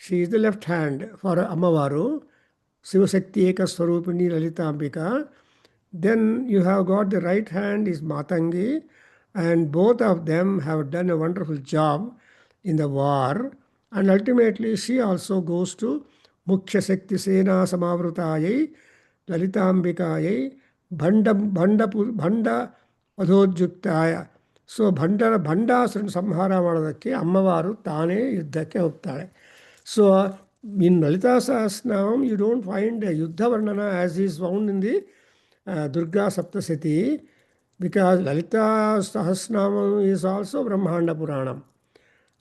She is the left hand for ಅಮ್ಮವಾರು, ಶಿವಶಕ್ತಿ ಏಕಸ್ವರೂಪಿಣಿ Lalitambika. Then you have got the right hand is Matangi, and both of them have done a wonderful job in the war, and ultimately she also goes to Mukhya Shakti Sena Samavrutayai ಲಲಿತಾಂಬಿಕಾಯೈ ಭಂಡ ವಧೋದ್ಯುಕ್ತಾಯ. So ಭಂಡಾಸುರನ ಸಂಹಾರ ಮಾಡೋದಕ್ಕೆ ಅಮ್ಮವಾರು ತಾನೇ ಯುದ್ಧಕ್ಕೆ ಹೋಗ್ತಾಳೆ. So in Lalita Sahasranamam you don't find ಯುದ್ಧ ವರ್ಣನ as is found in the Durga Saptashati. because Lalita Sahasranamam is also Brahmanda Puranam.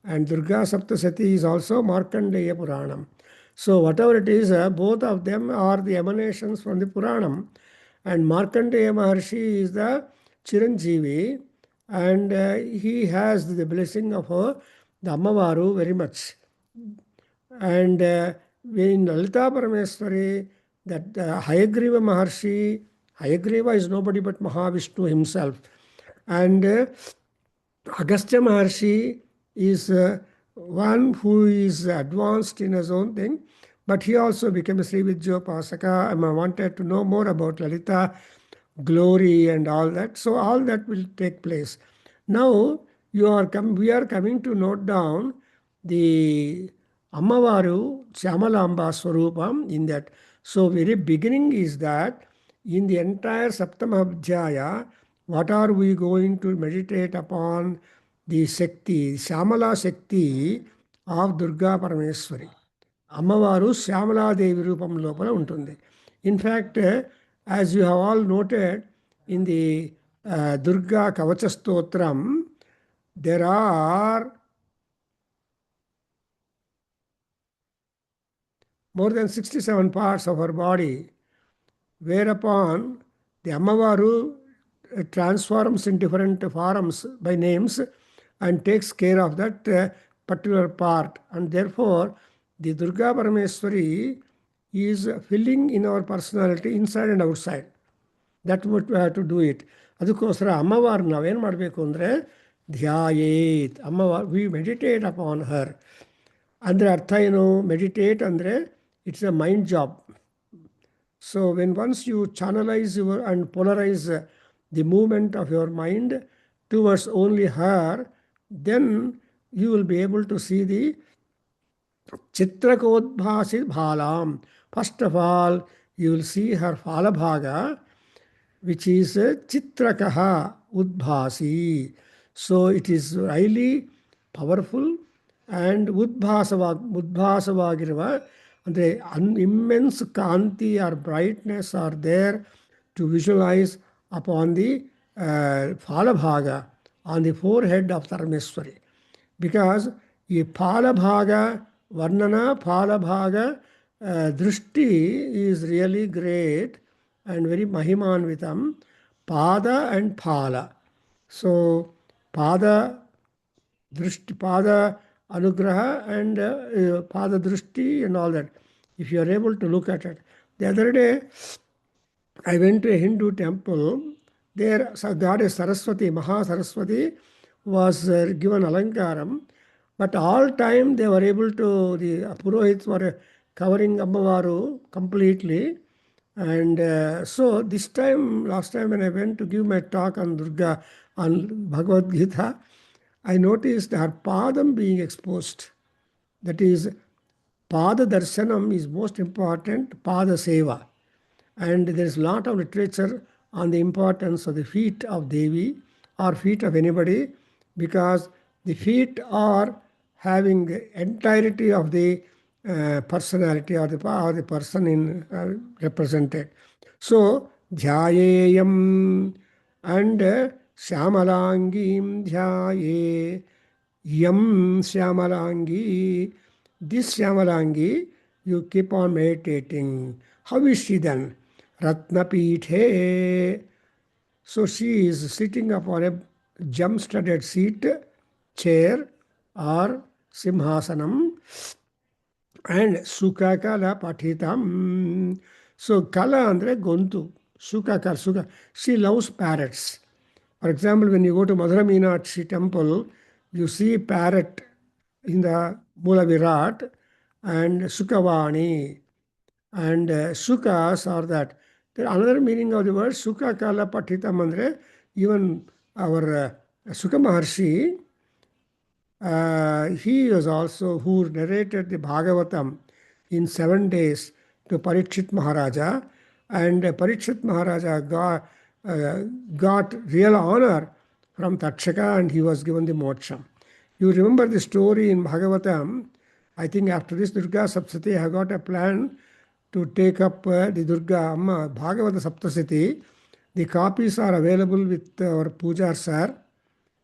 And Durga Saptasati is also Markandeya Puranam. So whatever it is, both of them are the emanations from the Puranam. And Markandeya Maharshi is the Chiranjeevi, and he has the blessing of the Ammavaru very much. And in Lalita Parameswari, that Hayagriva Maharshi, Hayagriva is nobody but Mahavishnu himself. And Agastya Maharshi is one who is advanced in his own thing, but he also became a Sri Vidyopasaka and I wanted to know more about Lalita glory and all that. So all that will take place. Now we are coming to note down the Ammavaru Shyamalamba Swarupam in that. So very beginning is that in the entire Saptama Adhyaya, what are we going to meditate upon? The Shakti, Shyamala Shakti of Durga Parameswari. అమ్మవారు శ్యామలాదేవి రూపం లోపల ఉంటుంది. In fact as you have all noted in the Durga కవచ స్తోత్రం there are more than 67 parts of her body, whereupon the Ammavaru transforms in different forms by names and takes care of that particular part. And therefore, the Durga Parameswari is filling in our personality inside and outside. That what we have to do it. ಅದಕ್ಕೋಸ್ಕರ ಅಮ್ಮವಾರು ನಾವೇನು ಮಾಡಬೇಕು ಅಂದರೆ ಧ್ಯಾಯೇತ್ ಅಮ್ಮವಾರು V meditate upon ಹರ್. ಅಂದರೆ ಅರ್ಥ ಏನು? Meditate ಅಂದರೆ it's A mind job. So when once you channelize your and polarize the movement of your mind towards only her, then you will be able to see the Chitrakodbhasi Bhalam. First of all, you will see her Phalabhaga, which is Chitrakaha Udbhasi. So it is highly powerful and Udbhasavagirva. And the immense kanti or brightness are there to visualize upon the Phalabhaga, on the forehead of Parameswari. Because the Phalabhaga, Varnana, Phalabhaga, Drishti is really great and very Mahimanvitam. Pada and Phala. So, Pada, Drishti, Pada, Anugraha and Pada Drishti and all that. If you are able to look at it. The other day, I went to a Hindu temple. There, goddess Saraswati, Maha Saraswati, was given Alankaram. But all time they were able to, the Purohits were covering Ammavaru completely. And so this time, last time when I went to give my talk on Durga, on Bhagavad Gita, I noticed her padam being exposed. That is, pada darshanam is most important, pada seva. And there is a lot of literature on the importance of the feet of Devi or feet of anybody, because the feet are having the entirety of the personality or the person in represented. So, Dhyayeyam and Shyamalangim Dhyaye Yam Syamalangi. This Syamalangi, you keep on meditating. How is she then? Ratnapithe. So she is sitting upon a gem-studded seat, chair or simhasanam, and Sukha Kala Patitam. So Kala andre Gontu. Sukha Kala, Sukha. She loves parrots. For example, when you go to Madhura Meenakshi temple, you see parrot in the Mula Virat and Sukhavani. And Sukhas are that. There another meaning of the word Sukha Kala Patitam andre, even our Sukha Maharshi, he was also who narrated the Bhagavatam in 7 days to Parikshit Maharaja, and Parikshit Maharaja got real honor from Takshaka and he was given the moksha. You remember the story in Bhagavatam. I think after this Durga Saptasati, I have got a plan to take up the Durga Amma Bhagavata Saptasati, The copies are available with our Pujar sir,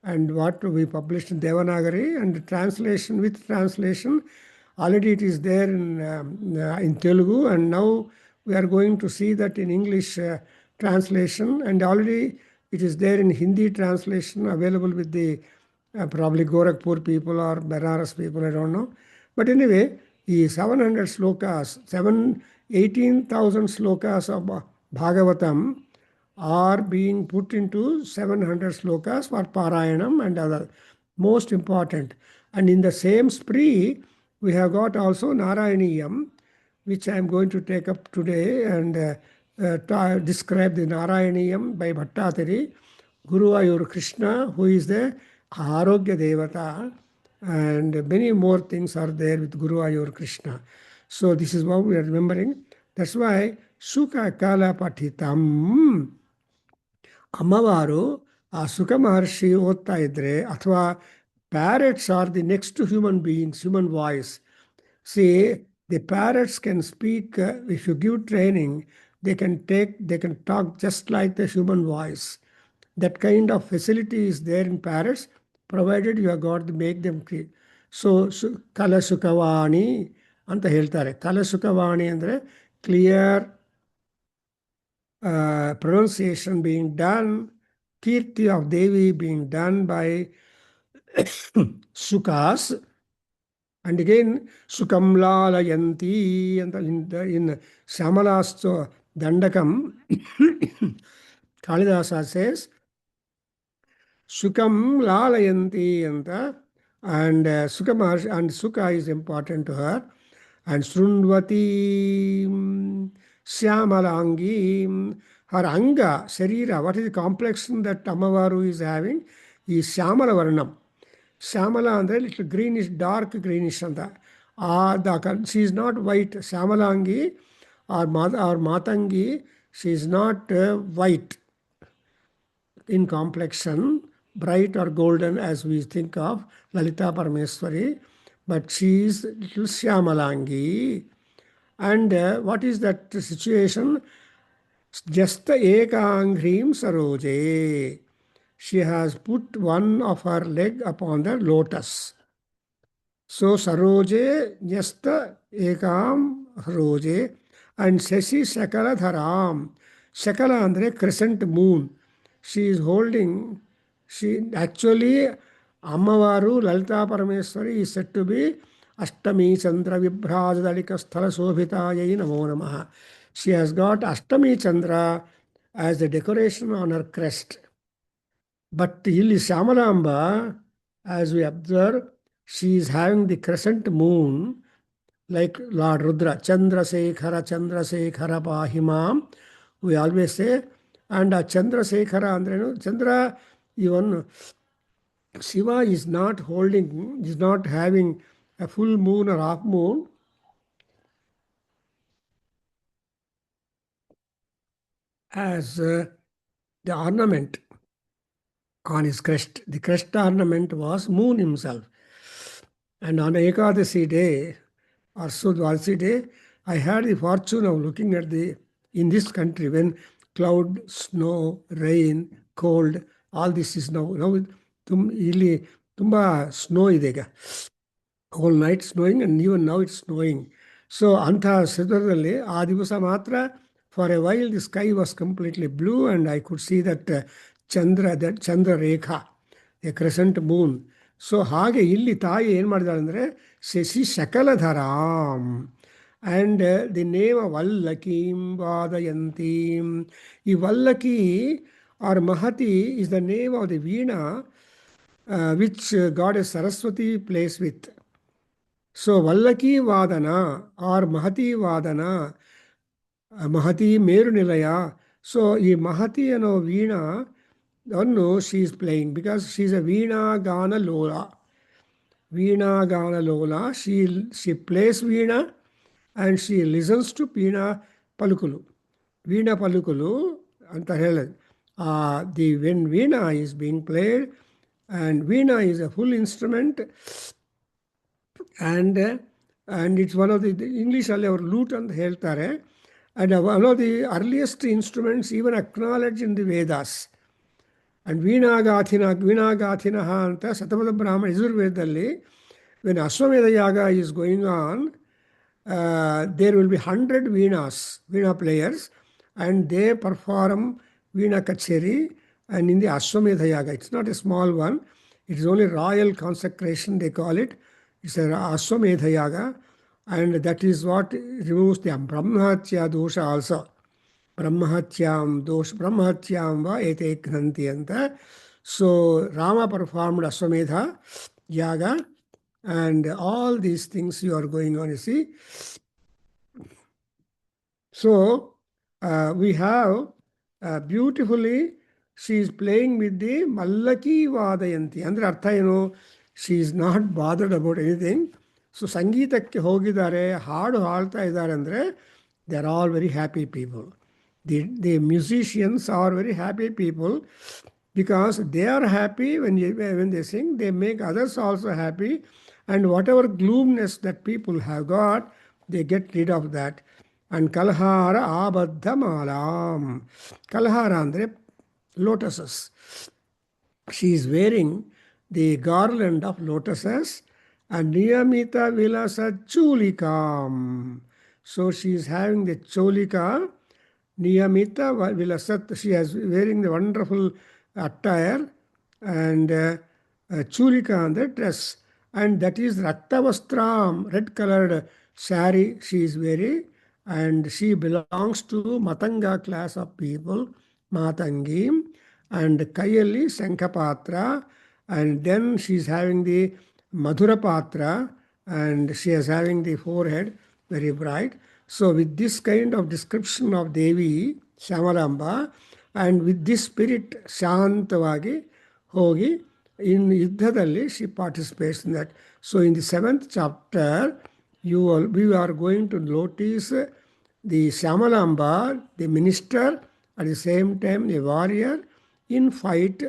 and what we published in Devanagari, and translation with translation. Already it is there in Telugu, and now we are going to see that in English translation, and already it is there in Hindi translation available with the probably Gorakhpur people or Benares people, I don't know. But anyway, the 700 slokas, 18,000 slokas of Bhagavatam are being put into 700 slokas for Parayanam and other. Most important. And in the same spree, we have got also Narayaniyam, which I am going to take up today and describe the Narayaniyam by Bhattatari, Guru Ayur Krishna, who is the Arogya Devata, and many more things are there with Guru Ayur Krishna. So this is what we are remembering. That's why Sukha Kala Patitam. ಅಮ್ಮವಾರು ಆ ಸುಖ ಮಹರ್ಷಿ ಓದ್ತಾ ಇದ್ರೆ ಅಥವಾ parrots are the next human beings human voice see the parrots can speak if you give training they can talk just like the human voice that kind of facility is there in parrots provided you have got the make them ಕ್ರೀ so ಕಲಸುಖವಾಣಿ ಅಂತ ಹೇಳ್ತಾರೆ. ಕಲಸುಖವಾಣಿ ಅಂದರೆ clear pronunciation being done, Kirti of Devi being done by Sukas, and again Sukam Lalayanti, and in Shyamalas Dandakam, Kalidasa says Sukam Lalayanti, and Sukamaharshi, and Sukha is important to her, and Srundvati Syamalangi, her anga, Sharira, what is the complexion that Amavaru is having is Syamala Varnam. Syamala andre little greenish, dark greenish anta. She is not white. Syamalangi or Matangi, she is not white in complexion, bright or golden as we think of Lalita Parameswari, but she is little Syamalangi. And what is that situation? Jasta ekangrim saroje. She has put one of her leg upon the lotus. So saroje jasta ekam saroje, and Shashi Sakala Dharam. Sakala andre crescent moon. She is holding, actually Ammavaru Lalita Parameswari is said to be Ashtami Chandra Vibhrajadalika Sthala Sobhitayai Namo Namaha. She has got Ashtami Chandra as the decoration on her crest. But Illi Shamalamba, as we observe, she is having the crescent moon like Lord Rudra, Chandrasekhara, Chandrasekhara Pahimam, we always say. And Chandrasekhara Andrenu, Chandra, even Shiva is not holding, is not having a full moon or half moon. As the ornament on his crest. The crest ornament was moon himself. And on Ekadasi day, or Sudvalsi day, I had the fortune of looking at in this country when cloud, snow, rain, cold, all this is now ಇಲ್ಲಿ ತುಂಬ snow ಇದೆ ಈಗ. Whole night snowing and even now it's snowing. So ಅಂತಹ ಸಂದರ್ಭದಲ್ಲಿ ಆ ದಿವಸ ಮಾತ್ರ for a while the sky was completely blue and I could see that ಚಂದ್ರರೇಖಾ, ಎ ಕ್ರೆಸೆಂಟ್ ಮೂನ್. ಸೊ ಹಾಗೆ ಇಲ್ಲಿ ತಾಯಿ ಏನು ಮಾಡಿದಾಳೆ ಅಂದರೆ ಶಶಿ ಶಕಲಧರಾಂ ಆ್ಯಂಡ್ ದಿ ನೇಮ್ ವಲ್ಲಕೀಂ ವಾದಯಂತೀಂ. ಈ ವಲ್ಲಕಿ or Mahati is the name of the veena which goddess Saraswati plays with. So Vallaki Vadana or Mahati Vadana, Mahati Meru Nilaya. So ಈ Mahati ಅನ್ನೋ ವೀಣಾ ಅನ್ನು she is playing because she is a Veena Gana Lola. Veena Gana Lola. She plays Veena and she listens to Veena Palukulu. Veena Palukulu ಅಂತ ಹೇಳೋದು. When Veena is being played, and Veena is a full instrument, and it's one of the English ಅಲ್ಲಿ ಅವರು loot ಅಂತ ಹೇಳ್ತಾರೆ. and one of the earliest instruments even acknowledged in the Vedas. And Veenagathinaha anta Satamada Brahmana Yajurvedalli, when Ashwamedha Yaga is going on, there will be 100 Veena players, and they perform Veena Kacheri, and in the Ashwamedha Yaga. It's not a small one. It is only royal consecration, they call it. It's a Ashwamedha Yaga, and that is what removes the Brahmahatya dosha also. Brahmahatyam va ete gnanti anta. So Rama performed Ashwamedha Yaga, and all these things you are going on, you see. So we have beautifully, she is playing with the Mallaki Vadayanti. Andre artha ಏನು, she is not bothered about anything. So ಸಂಗೀತಕ್ಕೆ ಹೋಗಿದ್ದಾರೆ, ಹಾಡು ಹಾಡ್ತಾ ಇದ್ದಾರೆ ಅಂದರೆ they are all very happy people. The musicians are very happy people because they are happy when they sing, they make others also happy, and whatever gloomness that people have got, they get rid of that. And kalhara abadha malam. Kalhara andre lotuses. She is wearing the garland of lotuses and niyamita vilasa chulikam. So she is having the cholika, niyamita vilasat. She is wearing the wonderful attire and chulika on the dress. And that is Raktavastram, red colored sari she is wearing. And she belongs to Matanga class of people, Matangim, and Kayali Sankapatra, and then she is having the Madhurapatra, and she is having the forehead very bright. So with this kind of description of Devi, Shamalamba, and with this spirit Shantavagi, Hogi, in Yuddhadalli, she participates in that. So in the 7th chapter, we are going to notice the Shamalamba, the minister, at the same time a warrior, in fight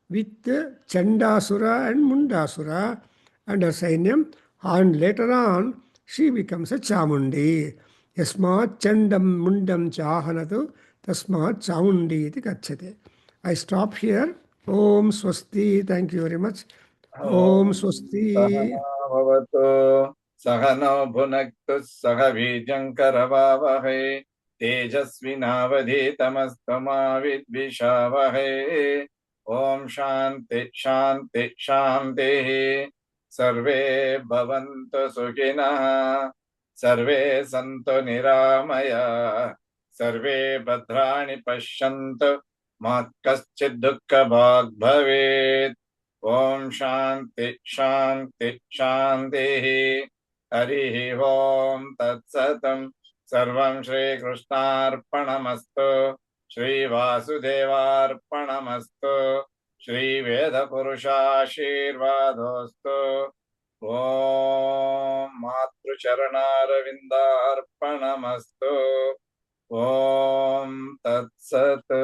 with Chandasura and Mundasura and her Sainyam. And later on, she becomes a Chamundi. Yasmat Chandam Mundam Chahanatu Tasmat Chamundi iti Gacchate. I stop here. Om Swasti. Thank you very much. Om Swasti. सहनाववतु सहनौ भुनक्तु सह वीर्यं करवावहै तेजस्विनावधीतमस्तु मा विद्विषावहै ॐ शान्ति शान्ति शान्तिः सर्वे भवन्तु सुखिनः सर्वे सन्तु निरामयाः सर्वे भद्राणि पश्यन्तु मा कश्चित् दुःखभाग् भवेत् ॐ शान्ति शान्ति शान्तिः हरिः ॐ तत्सतं सर्वं श्रीकृष्णार्पणमस्तु श्रीवासुदेवार्पणमस्तु श्रीवेदपुरुषाशीर्वादोऽस्तु ॐ मातृचरणारविन्दार्पणमस्तु ॐ तत्सत्